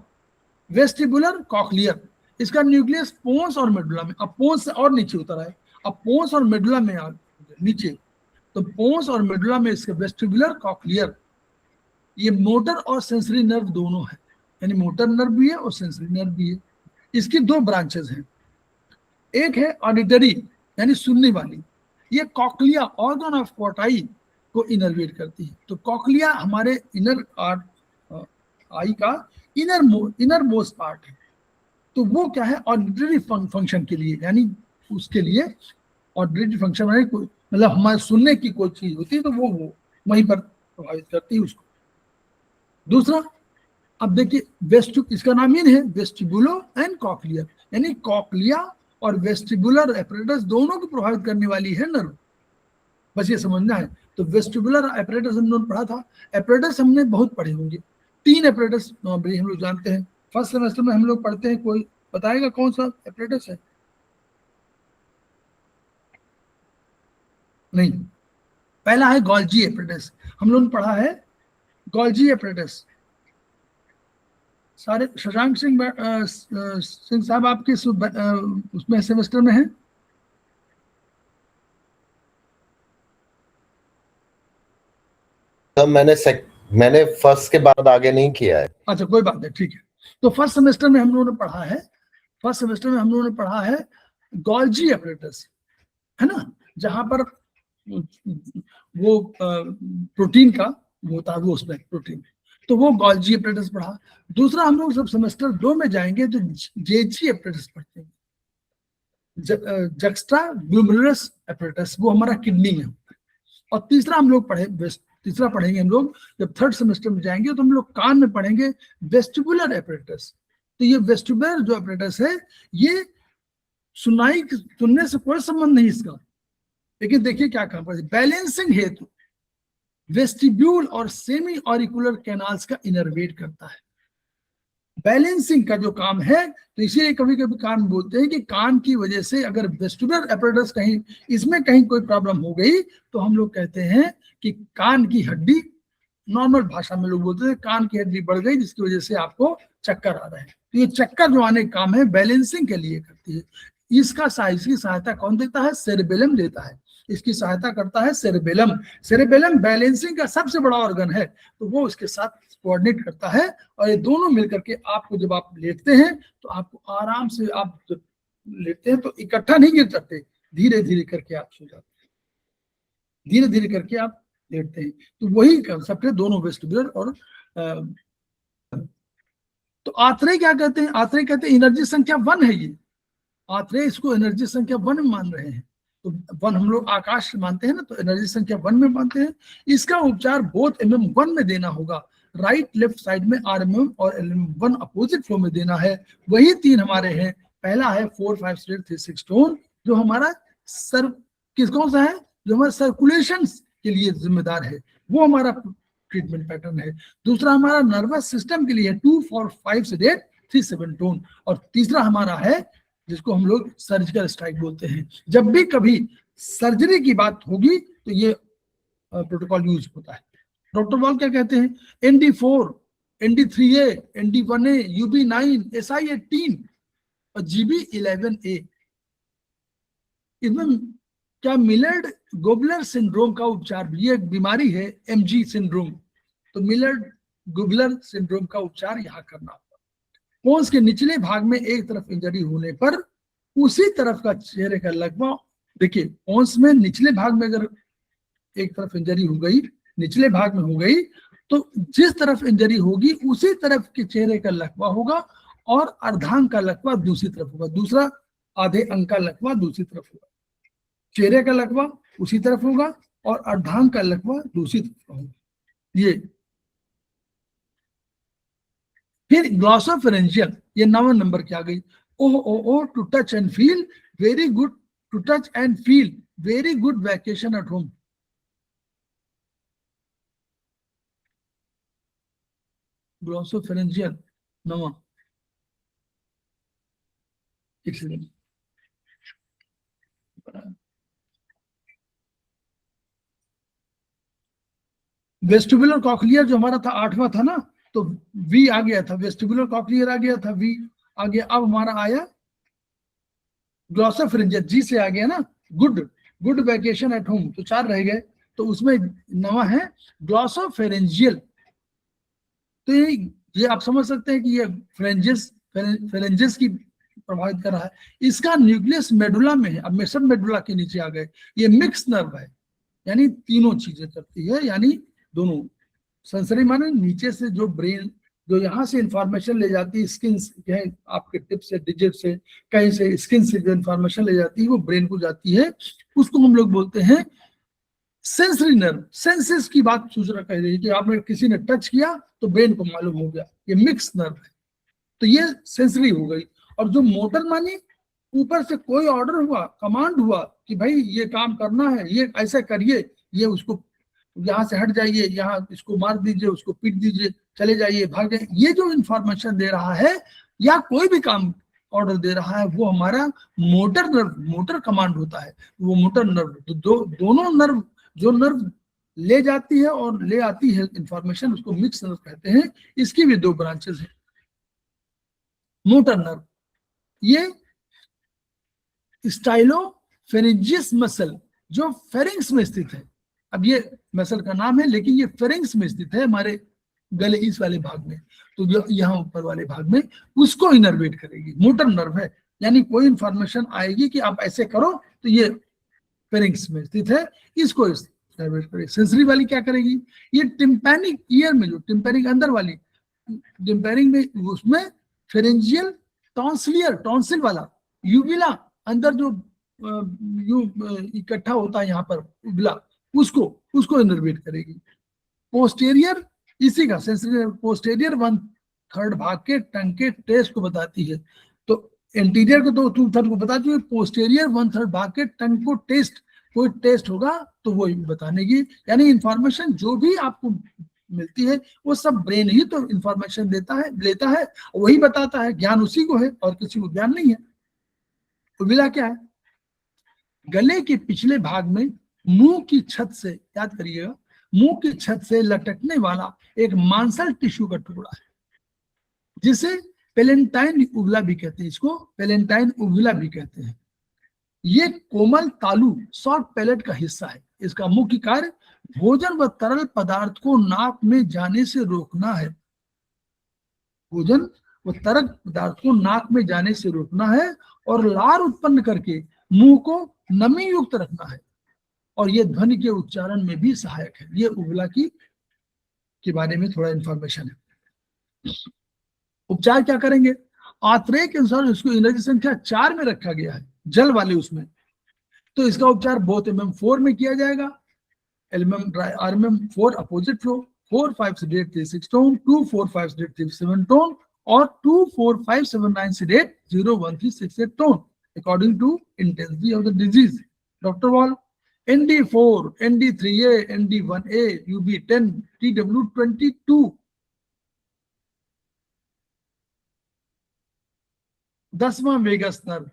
Speaker 2: वेस्टिबुलर कॉक्लियर, इसका न्यूक्लियस पोन्स और मेडुला में, अब पोन्स से और नीचे उतर आए, अब पोन्स और मेडुला में नीचे, तो पोन्स और मेडुला में इसके वेस्टिबुलर कॉक्लियर, ये मोटर और सेंसरी नर्व दोनों है, यानी मोटर नर्व भी है और सेंसरी नर्व भी है। इसकी 2 ब्रांचेस हैं, एक है ऑडिटरी यानी सुनने वाली, ये कॉक्लिया ऑर्गन ऑफ कोटाई को इनर्वेट करती है। तो कॉक्लिया हमारे इनर आई का इनर मोस्ट पार्ट है, तो वो क्या है? ऑडिटरी फंक्शन के लिए, यानी उसके लिए ऑडिटरी फंक्शन मतलब हमारे सुनने की कोई चीज होती है तो वो वहीं पर प्रभावित करती है उसको। दूसरा, अब देखिए इसका नाम ही है वेस्टिबुलो एंड कॉक्लियर, यानी कॉक्लिया और वेस्टिबुलर एपरेटस दोनों को प्रभावित करने वाली है नर्व, बस ये समझना है। तो वेस्टिबुलर एपरेटस हमने पढ़ा था, एपरेटस हमने बहुत पढ़े होंगे, 3 एपरेटस नॉर्मली हम लोग जानते हैं, फर्स्ट सेमेस्टर में हम लोग पढ़ते हैं। कोई बताएगा कौन सा एपरेटस है? नहीं, पहला है गोल्जी एपरेटस, हम लोग ने पढ़ा है गोल्जी एपरेटस। सारे शशांक सिंह साहब आपके उसमें सेमेस्टर में है?
Speaker 3: तो मैंने फर्स्ट के बाद आगे नहीं किया है।
Speaker 2: अच्छा, कोई बात नहीं, ठीक है। तो फर्स्ट सेमेस्टर में हम लोगों ने पढ़ा है गोल्जी एपरेटस, है ना, जहां पर वो प्रोटीन का वो होता है, वो उसमें प्रोटीन, तो वो गोल्जी एपरेटस पढ़ा। दूसरा हम लोग सब सेमेस्टर 2 में जाएंगे तो जेजी एपरेटस पढ़ते हैं, जक्स्ट्रा ग्लूमेरुलस एपरेटस, वो हमारा किडनी में होता है। और तीसरा हम लोग पढ़ेंगे हम लोग जब 3rd सेमेस्टर में जाएंगे तो हम लोग कान में पढ़ेंगे वेस्टिबुलर एपरेटस। तो ये वेस्टिबुलर जो एपरेटस है ये सुनने से कोई संबंध नहीं इसका, लेकिन देखिए क्या काम करती है, बैलेंसिंग हेतु वेस्टिब्यूल और सेमी ऑरिकुलर कैनाल्स का इनर्वेट करता है। बैलेंसिंग का जो काम है, तो इसीलिए कभी कभी कान बोलते हैं कि कान की वजह से अगर वेस्टिबुलर एपरेटस कहीं इसमें कहीं कोई प्रॉब्लम हो गई तो हम लोग कहते हैं कि कान की हड्डी, नॉर्मल भाषा में लोग बोलते हैं कान की हड्डी बढ़ गई जिसकी वजह से आपको चक्कर आ रहे हैं। तो ये चक्कर जो आने का काम है बैलेंसिंग के लिए करती है। इसकी सहायता कौन देता है? सेरेबेलम देता है। इसकी सहायता करता है सेरेबेलम। सेरेबेलम बैलेंसिंग का सबसे बड़ा ऑर्गन है, तो वो उसके साथ कोऑर्डिनेट करता है और ये दोनों मिलकर के आपको जब आप लेटते हैं तो आपको आराम से, आप जब लेटते हैं तो इकट्ठा नहीं गिर सकते, धीरे धीरे करके आप सो जाते हैं, धीरे धीरे करके आप लेटते हैं। तो वही कंसेप्ट है दोनों वेस्टिबुलर और तो आत्रेय क्या कहते हैं? आत्रेय कहते हैं एनर्जी संख्या 1 है ये। आत्रेय इसको एनर्जी संख्या 1 मान रहे हैं। तो 1 हम लोग आकाश मानते हैं ना, तो एनर्जी संख्या 1 में मानते हैं। इसका उपचार बोथ MM1 में देना होगा, राइट लेफ्ट साइड में RMM और LM1 अपोजिट फ्लो में देना है। वही 3 हमारे हैं। पहला है 4, 5, 6 टोन जो हमारा कौन सा है? जो हमारा सर्कुलेशन के लिए जिम्मेदार है, वो हमारा ट्रीटमेंट पैटर्न है। दूसरा हमारा नर्वस सिस्टम के लिए 2, 4, 5 से 3, 7 टोन। और तीसरा हमारा है जिसको हम लोग सर्जिकल स्ट्राइक बोलते हैं। जब भी कभी सर्जरी की बात होगी तो ये प्रोटोकॉल यूज होता है। प्रोटोकॉल क्या कहते हैं? ND4, ND3A, ND1A, UB9, SI18 और GB11A। इसमें क्या मिलर्ड गोबलर सिंड्रोम का उपचार भी, ये एक बीमारी है MG सिंड्रोम, तो मिलर्ड गोबलर सिंड्रोम का उपचार यहाँ करना होगा। पोन्स के निचले भाग में एक तरफ इंजरी होने पर उसी तरफ का चेहरे का लकवा, देखिए पोन्स में निचले भाग में अगर एक तरफ इंजरी हो गई, निचले भाग में हो गई, तो जिस तरफ इंजरी होगी उसी तरफ के चेहरे का लकवा होगा और अर्धांग का लकवा दूसरी तरफ होगा, दूसरा आधे अंग का लकवा दूसरी तरफ होगा। चेहरे का लकवा उसी तरफ होगा और अर्धांग का लकवा दूसरी तरफ होगा। ये फिर ग्लॉसोफेरेंजियल, ये 9 नंबर की आ गई। O to touch and feel very good, to touch and feel very good vacation at home. Glossopharyngeal 9 vestibular cochlear जो हमारा था 8वां था ना, तो V आ गया था, वेस्टिबुलर कॉक्लियर आ गया था, V आ गया। अब हमारा आया ग्लॉसोफेरेंजियल, G से आ गया ना, गुड वैकेशन एट होम, तो 4 रह गए। तो उसमें 9 है ग्लॉसोफेरेंजियल। तो ये आप समझ सकते हैं कि ये फेरेंजिस की प्रभावित कर रहा है। इसका न्यूक्लियस मेडुला में है। अब में सब मेडुला के नीचे आ गए। ये मिक्स नर्व है, यानी तीनों चीजें करती है, यानी दोनों सेंसरी माने नीचे से जो ब्रेन, जो यहाँ से इंफॉर्मेशन ले जाती है स्किन से, आपके टिप से, डिजिट से, कहीं से स्किन से जो इंफॉर्मेशन ले जाती है वो ब्रेन को जाती है, उसको हम लोग बोलते हैं सेंसरी नर्व। सेंसेस की बात सूचना कह रही है कि आपने किसी ने टच किया तो ब्रेन को मालूम हो गया, ये मिक्स नर्व है, तो ये सेंसरी हो गई। और जो मोटर मानी, ऊपर से कोई ऑर्डर हुआ, कमांड हुआ कि भाई ये काम करना है, ये ऐसे करिए, ये उसको यहाँ से हट जाइए, यहाँ इसको मार दीजिए, उसको पीट दीजिए, चले जाइए, भाग जाइए, ये जो इंफॉर्मेशन दे रहा है या कोई भी काम ऑर्डर दे रहा है वो हमारा मोटर नर्व, मोटर कमांड होता है, वो मोटर नर्व। तो दोनों नर्व, जो नर्व ले जाती है और ले आती है इंफॉर्मेशन, उसको मिक्स नर्व कहते हैं। इसकी भी 2 ब्रांचेस हैं। मोटर नर्व, ये स्टाइलोफेरेंजियस मसल जो फेरिंग्स में स्थित है। अब ये मसल का नाम है लेकिन ये फेरिंग्स में स्थित है, हमारे गले इस वाले भाग में, तो जो यहाँ ऊपर वाले भाग में, उसको इनर्वेट करेगी। मोटर नर्व है, यानी कोई इंफॉर्मेशन आएगी कि आप ऐसे करो तो ये फेरिंग्स में स्थित है, इसको इनर्वेट करेगी। सेंसरी वाली क्या करेगी? ये टिम्पैनिक ईयर में, जो टिम्पैनिक अंदर वाली, टिम्पैनिक में उसमें फेरेंजियल टॉन्सिलियर, टॉन्सिल वाला यूविला अंदर जो इकट्ठा होता है यहाँ पर उबला, उसको इनर्वेट करेगी। पोस्टेरियर, इसी का सेंसरी पोस्टेरियर 1/3 भाग के टंग के टेस्ट को बताती है। तो इंटीरियर को तो 2/3 को बताती है, पोस्टेरियर 1/3 भाग के टंग को टेस्ट, कोई टेस्ट होगा तो वो बताने की, यानी इंफॉर्मेशन जो भी आपको मिलती है वो सब ब्रेन ही तो इंफॉर्मेशन लेता है, वही बताता है, ज्ञान उसी को है और किसी को ज्ञान नहीं है। उविला क्या है? गले के पिछले भाग में मुंह की छत से, याद करिएगा, मुंह की छत से लटकने वाला एक मांसल टिश्यू का टुकड़ा है जिसे पेलेंटाइन उवला भी कहते हैं, इसको पेलेंटाइन उवला भी कहते हैं। ये कोमल तालु शॉर्ट पैलेट का हिस्सा है। इसका मुख्य कार्य भोजन व तरल पदार्थ को नाक में जाने से रोकना है। भोजन व तरल पदार्थ को नाक में जाने से रोकना है और लार उत्पन्न करके मुंह को नमी युक्त रखना है, और ये ध्वनि के उच्चारण में भी सहायक है। ये उवला के बारे में थोड़ा इंफॉर्मेशन है। उपचार क्या करेंगे? आत्रेय के अनुसार इसको एनर्जी संख्या 4 में रखा गया है, जल वाले उसमें, तो इसका उपचार बोथ MM4 में किया जाएगा। RMM4 opposite flow, 4, 5 sedate 3, 6 tone, 2, 4, 5 sedate 3, 7 tone, और 2, 4, 5, 7, 9 sedate 0, 1, 3, 6, 8 tone according to intensity of the disease. Dr. Wall, ND4, ND3A, ND1A, UB10, TW22। 10वां वेगस नर्व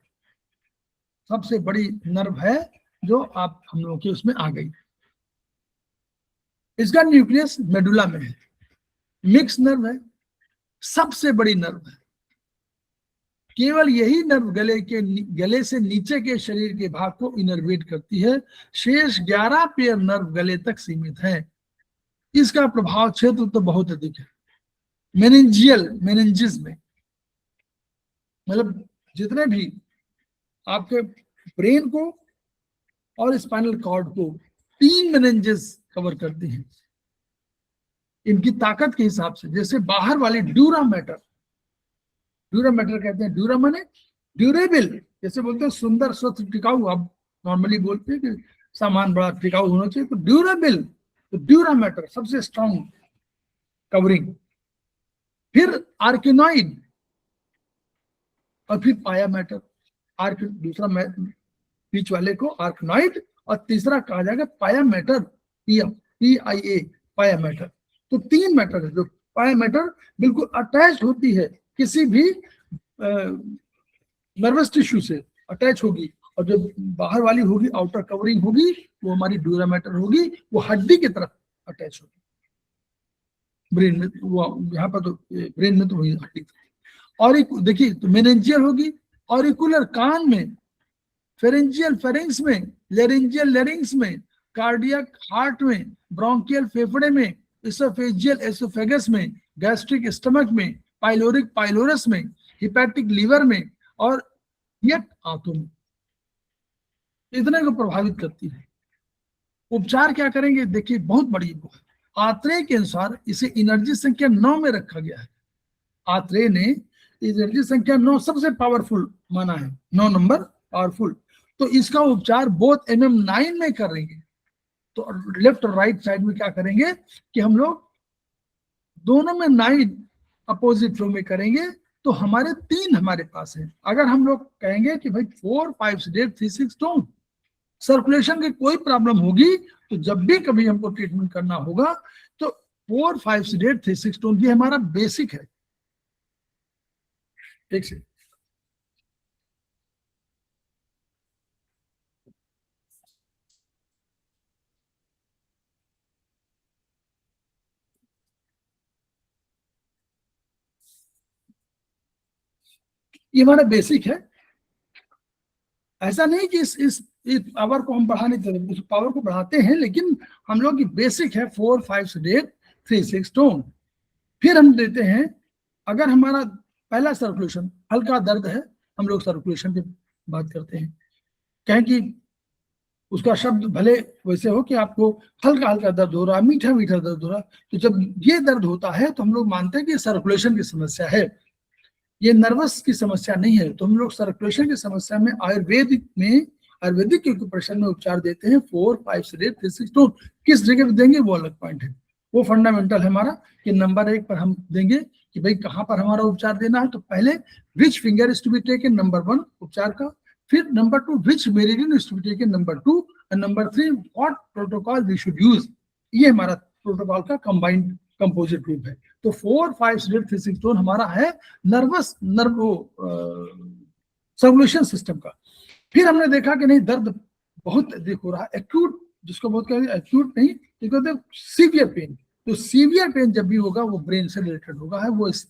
Speaker 2: सबसे बड़ी नर्व है जो आप हम लोगों के उसमें आ गई। इसका न्यूक्लियस मेडुला में है, मिक्स नर्व है, सबसे बड़ी नर्व है। केवल यही नर्व गले से नीचे के शरीर के भाग को इनर्वेट करती है। शेष 11 पेयर नर्व गले तक सीमित है। इसका प्रभाव क्षेत्र तो बहुत अधिक है। मेनिंजिस में, मतलब जितने भी आपके ब्रेन को और स्पाइनल कॉर्ड को 3 मेनिंजेस कवर करती हैं इनकी ताकत के हिसाब से। जैसे बाहर वाली ड्यूरा मैटर कहते हैं, ड्यूरा माने ड्यूरेबल, जैसे बोलते हैं सुंदर, स्वच्छ, टिकाऊ। आप नॉर्मली बोलते हैं कि सामान बड़ा टिकाऊ होना चाहिए, तो ड्यूरेबल, तो ड्यूरा मैटर सबसे स्ट्रॉन्ग कवरिंग। फिर आर्किनॉइड, और फिर पाया मैटर। दूसरा बीच वाले को आर्किनॉइड, और तीसरा कहा जाएगा पाया मैटर, PIA, पाया मैटर। तो 3 मैटर है जो पाया मैटर बिल्कुल अटैच होती है, किसी भी नर्वस टिश्यू से अटैच होगी, और जो बाहर वाली होगी, आउटर कवरिंग होगी, वो हमारी ड्यूरा मैटर होगी, वो हड्डी की तरफ अटैच होगी। ब्रेन में वो यहाँ पर तो ब्रेन में तो वही हड्डी। और एक देखिए, तो मेनिंजियल होगी, ऑरिकुलर कान में, फेरेंजियल फेरिंग्स में, लेरिंजियल लेरिंग्स में, कार्डियक हार्ट में, ब्रोंकियल फेफड़े में, एसोफेजियल एसोफेगस में, गैस्ट्रिक स्टमक में, पाइलोरिक पाइलोरस में, हिपैटिक लीवर में, और यट आंतों में। इतने को प्रभावित करती है। उपचार क्या करेंगे? देखिए, बहुत बड़ी वो है। आत्रेय के अनुसार इसे एनर्जी संख्या 9 में रखा गया है। आत्रेय ने एनर्जी संख्या 9 सबसे पावरफुल माना है, 9 नंबर पावरफुल। तो इसका उपचार बोथ MM9 में करेंगे। तो लेफ्ट और राइट साइड में क्या करेंगे कि हम लोग दोनों में 9 अपोजिट फ्लो में करेंगे। तो हमारे 3 हमारे पास है। अगर हम लोग कहेंगे कि भाई 4, 5 sedate 3, 6 टोन, सर्कुलेशन की कोई प्रॉब्लम होगी तो जब भी कभी हमको ट्रीटमेंट करना होगा तो 4, 5 sedate 3, 6 टोन ये हमारा बेसिक है। एक से ये हमारा बेसिक है। ऐसा नहीं कि इस पावर को हम बढ़ाने देते, इस पावर को बढ़ाते हैं, लेकिन हम लोग की बेसिक है 4, 5 sedate 3, 6 टोन। फिर हम देते हैं, अगर हमारा पहला सर्कुलेशन हल्का दर्द है, हम लोग सर्कुलेशन की बात करते हैं, कहें कि उसका शब्द भले वैसे हो कि आपको हल्का हल्का दर्द हो रहा, मीठा मीठा दर्द हो रहा, तो जब ये दर्द होता है तो हम लोग मानते हैं कि सर्कुलेशन की समस्या है, ये नर्वस की समस्या नहीं है। तो हम लोग सर्कुलेशन की समस्या में आयुर्वेदिक के ऑपरेशन में उपचार देते हैं 4, 5 sedate 3, 6 टोन। किस जगह पे देंगे वो अलग पॉइंट है, वो फंडामेंटल है हमारा कि नंबर 1 पर हम देंगे कि भाई कहाँ पर हमारा उपचार देना है। तो पहले which finger is to be taken, number 1 उपचार का। फिर number 2 which meridian is to be taken, number 2, and number 3 what protocol we should use. ये हमारा प्रोटोकॉल का कंबाइंड कंपोजिट ग्रुप है। तो 4 5 6 3 6 टोन हमारा है नर्वस सर्कुलेशन सिस्टम का। फिर हमने देखा कि नहीं दर्द बहुत अधिक हो रहा है, एक्यूट, जिसको बहुत कहते हैं एक्यूट नहीं, कहते हैं सीवियर पेन। तो सीवियर पेन जब भी होगा वो ब्रेन से रिलेटेड होगा, है वो इस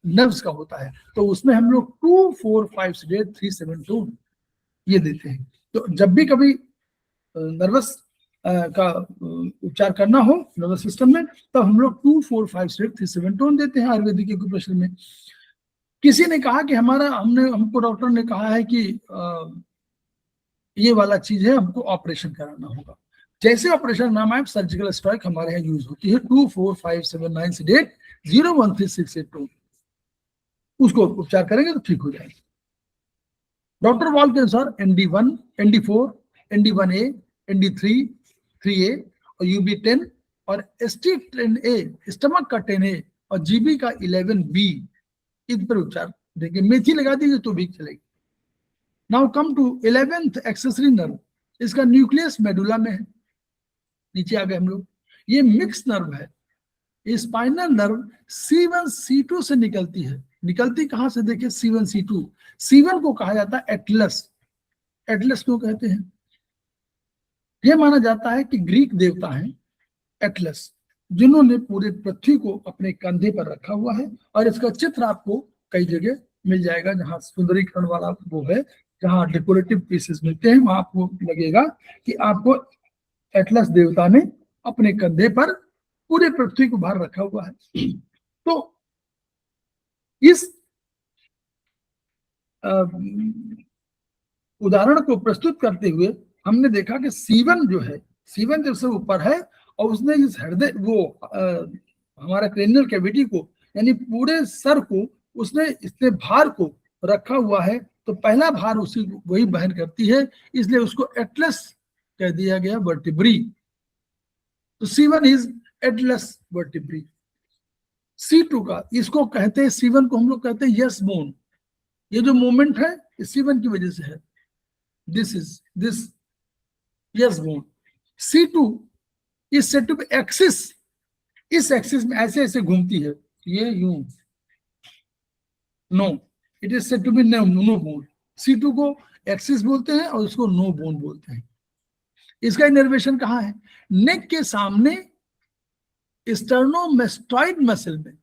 Speaker 2: नर्व्स का होता है। तो उसमें हम लोग 2 4 5 6 3 7 2 ये देते हैं। तो जब भी कभी नर्वस का उपचार करना हो नर्वस सिस्टम में, तब हम लोग 2 4 5 6 3 7 टोन देते हैं आयुर्वेदिक एक्यूप्रेशर में। किसी ने कहा कि हमको डॉक्टर ने कहा है कि ये वाला चीज है, हमको ऑपरेशन कराना होगा। जैसे ऑपरेशन नाम है सर्जिकल स्ट्राइक हमारे यहाँ यूज होती है 2 4 5 7 9 8 0 1 3 6 8 2, उसको उपचार करेंगे तो ठीक हो जाएगा। डॉक्टर वॉल के अनुसार ND1 ND4 ND1A ND3 3A और UB10 और ST10A स्टमक का 10A और GB का 11B इन पर उपचार देंगे। मेथी लगा दीजिए तो भी चलेगी। Now come to 11th accessory nerve, इसका न्यूक्लियस मेडुला में है, नीचे आ गए हम लोग। ये मिक्स नर्व है, स्पाइनल नर्व C1 C2 से निकलती है। निकलती कहां से देखिए C1 C2। C1 को कहा जाता है एटलस। एटलस क्यों कहते हैं? यह माना जाता है कि ग्रीक देवता हैं एटलस, जिन्होंने पूरे पृथ्वी को अपने कंधे पर रखा हुआ है। और इसका चित्र आपको कई जगह मिल जाएगा, जहां सुंदरीकरण वाला वो है, जहां डेकोरेटिव पीसेस मिलते हैं, वहां आपको लगेगा कि आपको एटलस देवता ने अपने कंधे पर पूरे पृथ्वी को भार रखा हुआ है। तो इस उदाहरण को प्रस्तुत करते हुए हमने देखा कि C1 जो है, C1 जब से ऊपर है और उसने इस हृदय हमारा क्रेनियल कैविटी को यानी पूरे सर को उसने इसने भार को रखा हुआ है, तो पहला भार उसी वही वहन करती है, इसलिए उसको एटलस कह दिया गया वर्टिब्री। तो C1 is Atlas vertebrae. C2 का इसको कहते हैं, C1 को हम लोग कहते हैं यस बोन। ये जो मूवमेंट है C1 की वजह से है, this yes bone. C2 is said to be axis, इस एक्सिस में ऐसे ऐसे घूमती है, ये यूं, no it is said to be no bone. C2 को एक्सिस बोलते हैं और उसको नो बोन बोलते हैं। इसका इनर्वेशन कहाँ है? नेक के सामने स्टर्नोमेस्टॉइड मसल में,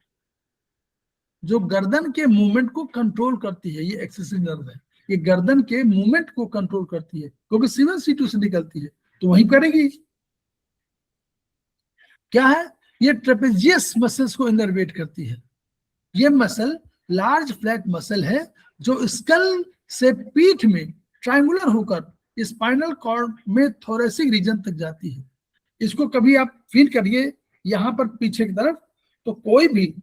Speaker 2: जो गर्दन के मूवमेंट को कंट्रोल करती है, ये एक्सेसरी नर्व है, ये गर्दन के मूवमेंट को कंट्रोल करती है, क्योंकि C1 C2 से निकलती है तो वहीं करेगी। क्या है? ये ट्रेपेजियस मसल्स को इनर्वेट करती है। ये मसल लार्ज फ्लैट मसल है जो स्कल से पीठ में ट्रायंगुलर होकर स्पाइनल कॉर्ड में थोरेसिक रीजन तक जाती है। इसको कभी आप फील करिए यहां पर पीछे की तरफ, तो कोई भी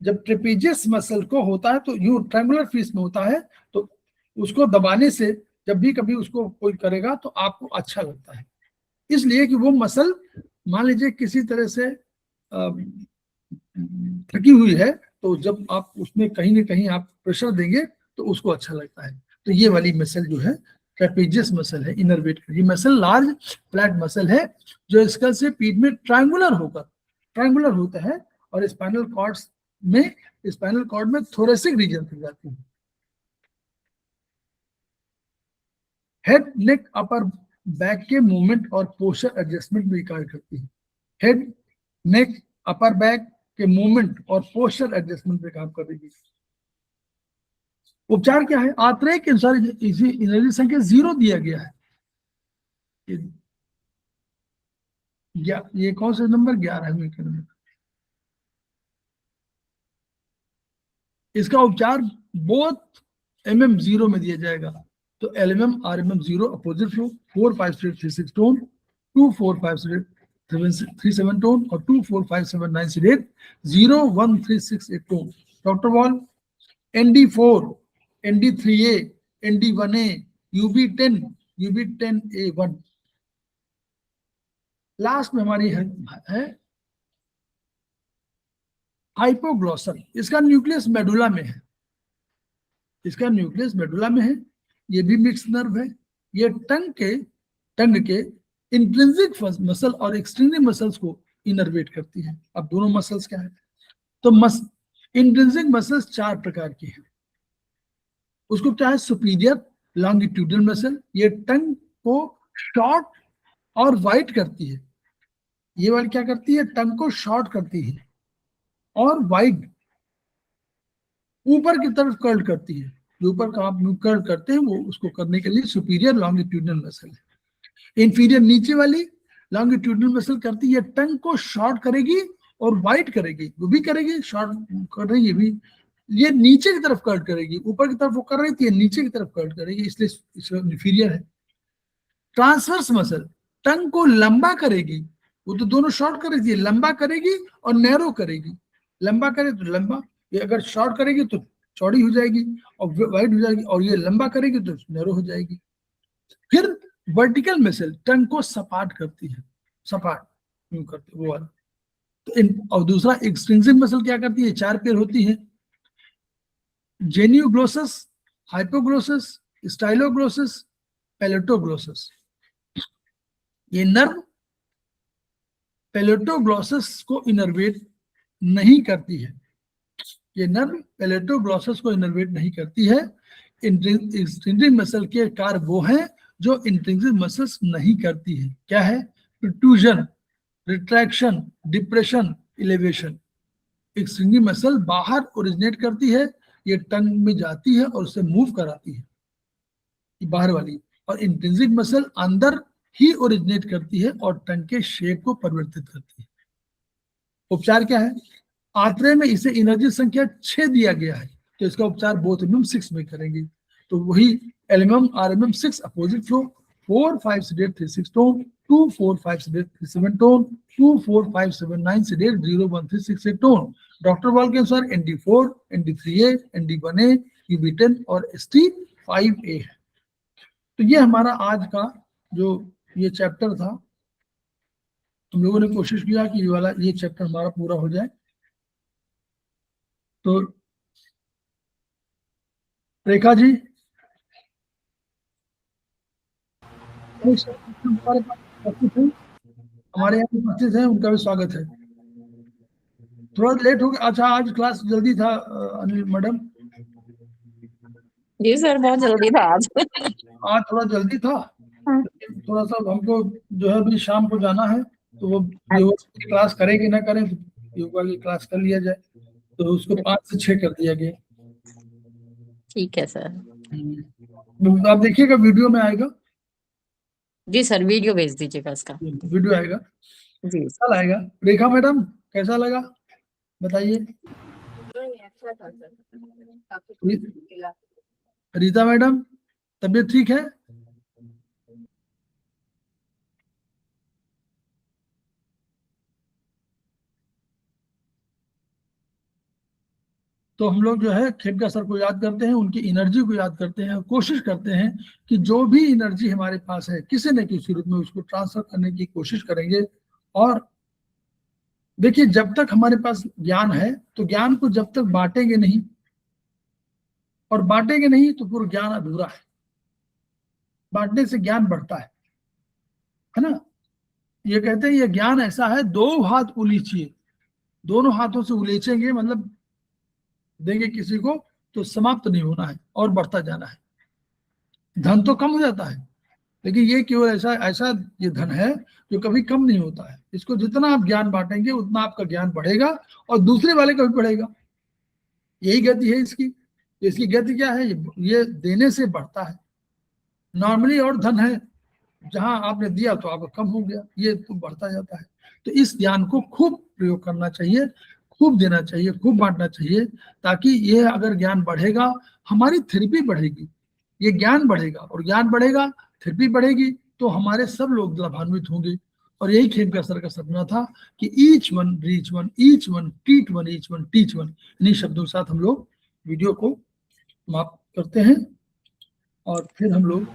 Speaker 2: जब ट्रेपेजियस मसल को होता है तो यू ट्रायंगुलर फीस में होता है, तो उसको दबाने से जब भी कभी उसको कोई करेगा तो आपको अच्छा लगता है, इसलिए कि वो मसल मान लीजिए किसी तरह से थकी हुई है, तो जब आप उसमें कहीं ना कहीं आप प्रेशर देंगे तो उसको अच्छा लगता है। तो ये वाली मसल जो है ट्रेपेजियस मसल है, इनर्वेट कर, ये मसल लार्ज फ्लैट मसल है जो स्कल से पीठ में ट्रायंगुलर होता है और स्पाइनल कॉर्ड में थोरेसिक रीजन तक जाती है। हेड नेक अपर बैक के मूवमेंट और पोस्चर एडजस्टमेंट में कार्य करती है। हेड नेक अपर बैक के मूवमेंट और पोस्चर एडजस्टमेंट में काम करेगी। उपचार क्या है? आत्रेय के अनुसार एनर्जी संख्या 0 दिया गया है। ये कौन सा नंबर? 11वें के नंबर। इसका उपचार बोथ MM0 में दिया जाएगा। तो LMM RMM 0 opposite flow, 4 5 6 3 6 tone, 2 4 5 6 3 7 tone और 2 4 5 7 9 8 0 1 3 6 8 tone. Doctor wall ND4 ND3A ND1A UB10 UB10A1। Last में हमारी है हाइपोग्लॉसल। इसका न्यूक्लियस मेडुला में है, ये भी मिक्स नर्व है। ये टंग के इंट्रिंसिक मसल और एक्सट्रिंसिक मसल्स को इनर्वेट करती है। अब दोनों मसल्स क्या है? तो इंट्रिंसिक मसल्स 4 प्रकार की हैं। उसको क्या है? सुपीरियर लॉन्गिट्यूडनल मसल, ये टंग को शॉर्ट और वाइड करती है। ये वाली क्या करती है? टंग को शॉर्ट करती है और वाइड ऊपर की तरफ कर्ल करती है। जो ऊपर का आप कर्ल करते हैं वो उसको करने के लिए सुपीरियर लॉन्गिट्यूडनल मसल है। इंफीरियर नीचे वाली लॉन्गिट्यूडनल मसल करती है, टंग को शॉर्ट करेगी और वाइड करेगी, वो भी करेगी, शॉर्ट कर रही है भी, ये नीचे की तरफ कर्ल करेगी, ऊपर की तरफ वो कर रही थी, नीचे की तरफ कर्ल करेगी, इसलिए इंफीरियर है। ट्रांसवर्स मसल टंग को लंबा करेगी, वो तो दोनों शॉर्ट कर रही थी, लंबा करेगी और नैरो करेगी। लंबा करे तो लंबा, ये अगर शॉर्ट करेगी तो चौड़ी हो जाएगी और वाइड हो जाएगी, और ये लंबा करेगी तो नैरो हो जाएगी। फिर वर्टिकल मसल टंग को सपाट करती है, सपाट यूं करती है वो वाला। तो और दूसरा एक्सट्रिंसिक मसल क्या करती है? 4 पेयर होती है, जेनियोग्लोसस, हाइपोग्लोसस, स्टाइलोग्लोसस, पैलेटोग्लोसस। ये नर्व पैलेटोग्लोसस को इनर्वेट नहीं करती है, ये नर्व पैलेटोग्लोसस को इनर्वेट नहीं करती है। इंट्रिंसिक मसल के कार्य वो हैं जो इंट्रिंसिक मसल्स नहीं करती है। क्या है? Protrusion, retraction, depression, elevation. Extrinsic muscle बाहर ओरिजिनेट करती है, ये टंग में जाती है और उसे मूव कराती है, ये बाहर वाली। और इंट्रिंसिक मसल अंदर ही ओरिजिनेट करती है और टंग के शेप को परिवर्तित करती है। उपचार क्या है? आंतरे में इसे एनर्जी संख्या 6 दिया गया है, तो इसका उपचार बोथ एमएम 6 में करेंगे। तो वही LMM RMM 6 opposite flow, 4 5 seeded 3 6 tone, 2 4 5 seeded 3 7 tone, 2 4 5 7 9 seeded 0 1 3 6 8 tone. Doctor wall के अनुसार ND4, ND3A, ND1A, UB10 और ST5A है। तो ये हमारा आज का जो ये चैप्टर था, हम लोगों ने कोशिश किया कि ये चैप्टर हमारा पूरा हो जाए। तो रेखा जी, हमारे यहाँ उपस्थित हैं, उनका भी स्वागत है। थोड़ा लेट हो गया, अच्छा आज क्लास जल्दी था अनिल मैडम?
Speaker 4: जी सर, बहुत जल्दी था आज
Speaker 2: थोड़ा जल्दी था, थोड़ा सा हमको जो है अभी शाम को जाना है, तो वो योगा की क्लास करें कि ना करें, योगा की क्लास कर लिया जाए, तो उसको 5 से 6 कर दिया गया।
Speaker 4: ठीक है सर।
Speaker 2: आप देखिएगा, वीडियो में आएगा।
Speaker 4: जी सर, वीडियो भेज दीजिएगा इसका।
Speaker 2: वीडियो आएगा
Speaker 4: जी
Speaker 2: कल आएगा। रेखा मैडम कैसा लगा बताइए? रीता मैडम तबीयत ठीक है? तो हम लोग जो है खेमका सर को याद करते हैं, उनकी एनर्जी को याद करते हैं, कोशिश करते हैं कि जो भी एनर्जी हमारे पास है किसी न किसी रूप में उसको ट्रांसफर करने की कोशिश करेंगे। और देखिए, जब तक हमारे पास ज्ञान है तो ज्ञान को जब तक बांटेंगे नहीं, और बांटेंगे नहीं तो पूरा ज्ञान अधूरा है। बांटने से ज्ञान बढ़ता है ना? ये कहते हैं ये ज्ञान ऐसा है, 2 हाथ उलीचिए, दोनों हाथों से उलीचेंगे मतलब देंगे किसी को तो समाप्त नहीं होना है और बढ़ता जाना है। धन तो कम हो जाता है, लेकिन ये केवल ऐसा ये धन है जो कभी कम नहीं होता है। इसको जितना आप ज्ञान बांटेंगे उतना आपका ज्ञान बढ़ेगा और दूसरे वाले का भी बढ़ेगा। यही गति है इसकी। इसकी गति क्या है? ये देने से बढ़ता है नॉर्मली, और धन है जहां आपने दिया तो आपका कम हो गया, ये तो बढ़ता जाता है। तो इस ज्ञान को खूब प्रयोग करना चाहिए, खूब देना चाहिए, खूब बांटना चाहिए, ताकि ये अगर ज्ञान बढ़ेगा हमारी थेरेपी बढ़ेगी, ये ज्ञान बढ़ेगा और ज्ञान बढ़ेगा थेरेपी बढ़ेगी, तो हमारे सब लोग लाभान्वित होंगे। और यही खेमका सर का सपना था कि each one reach one, each one teach one, each one teach one. इन्हीं शब्दों के साथ हम लोग वीडियो को समाप्त करते हैं और फिर हम लोग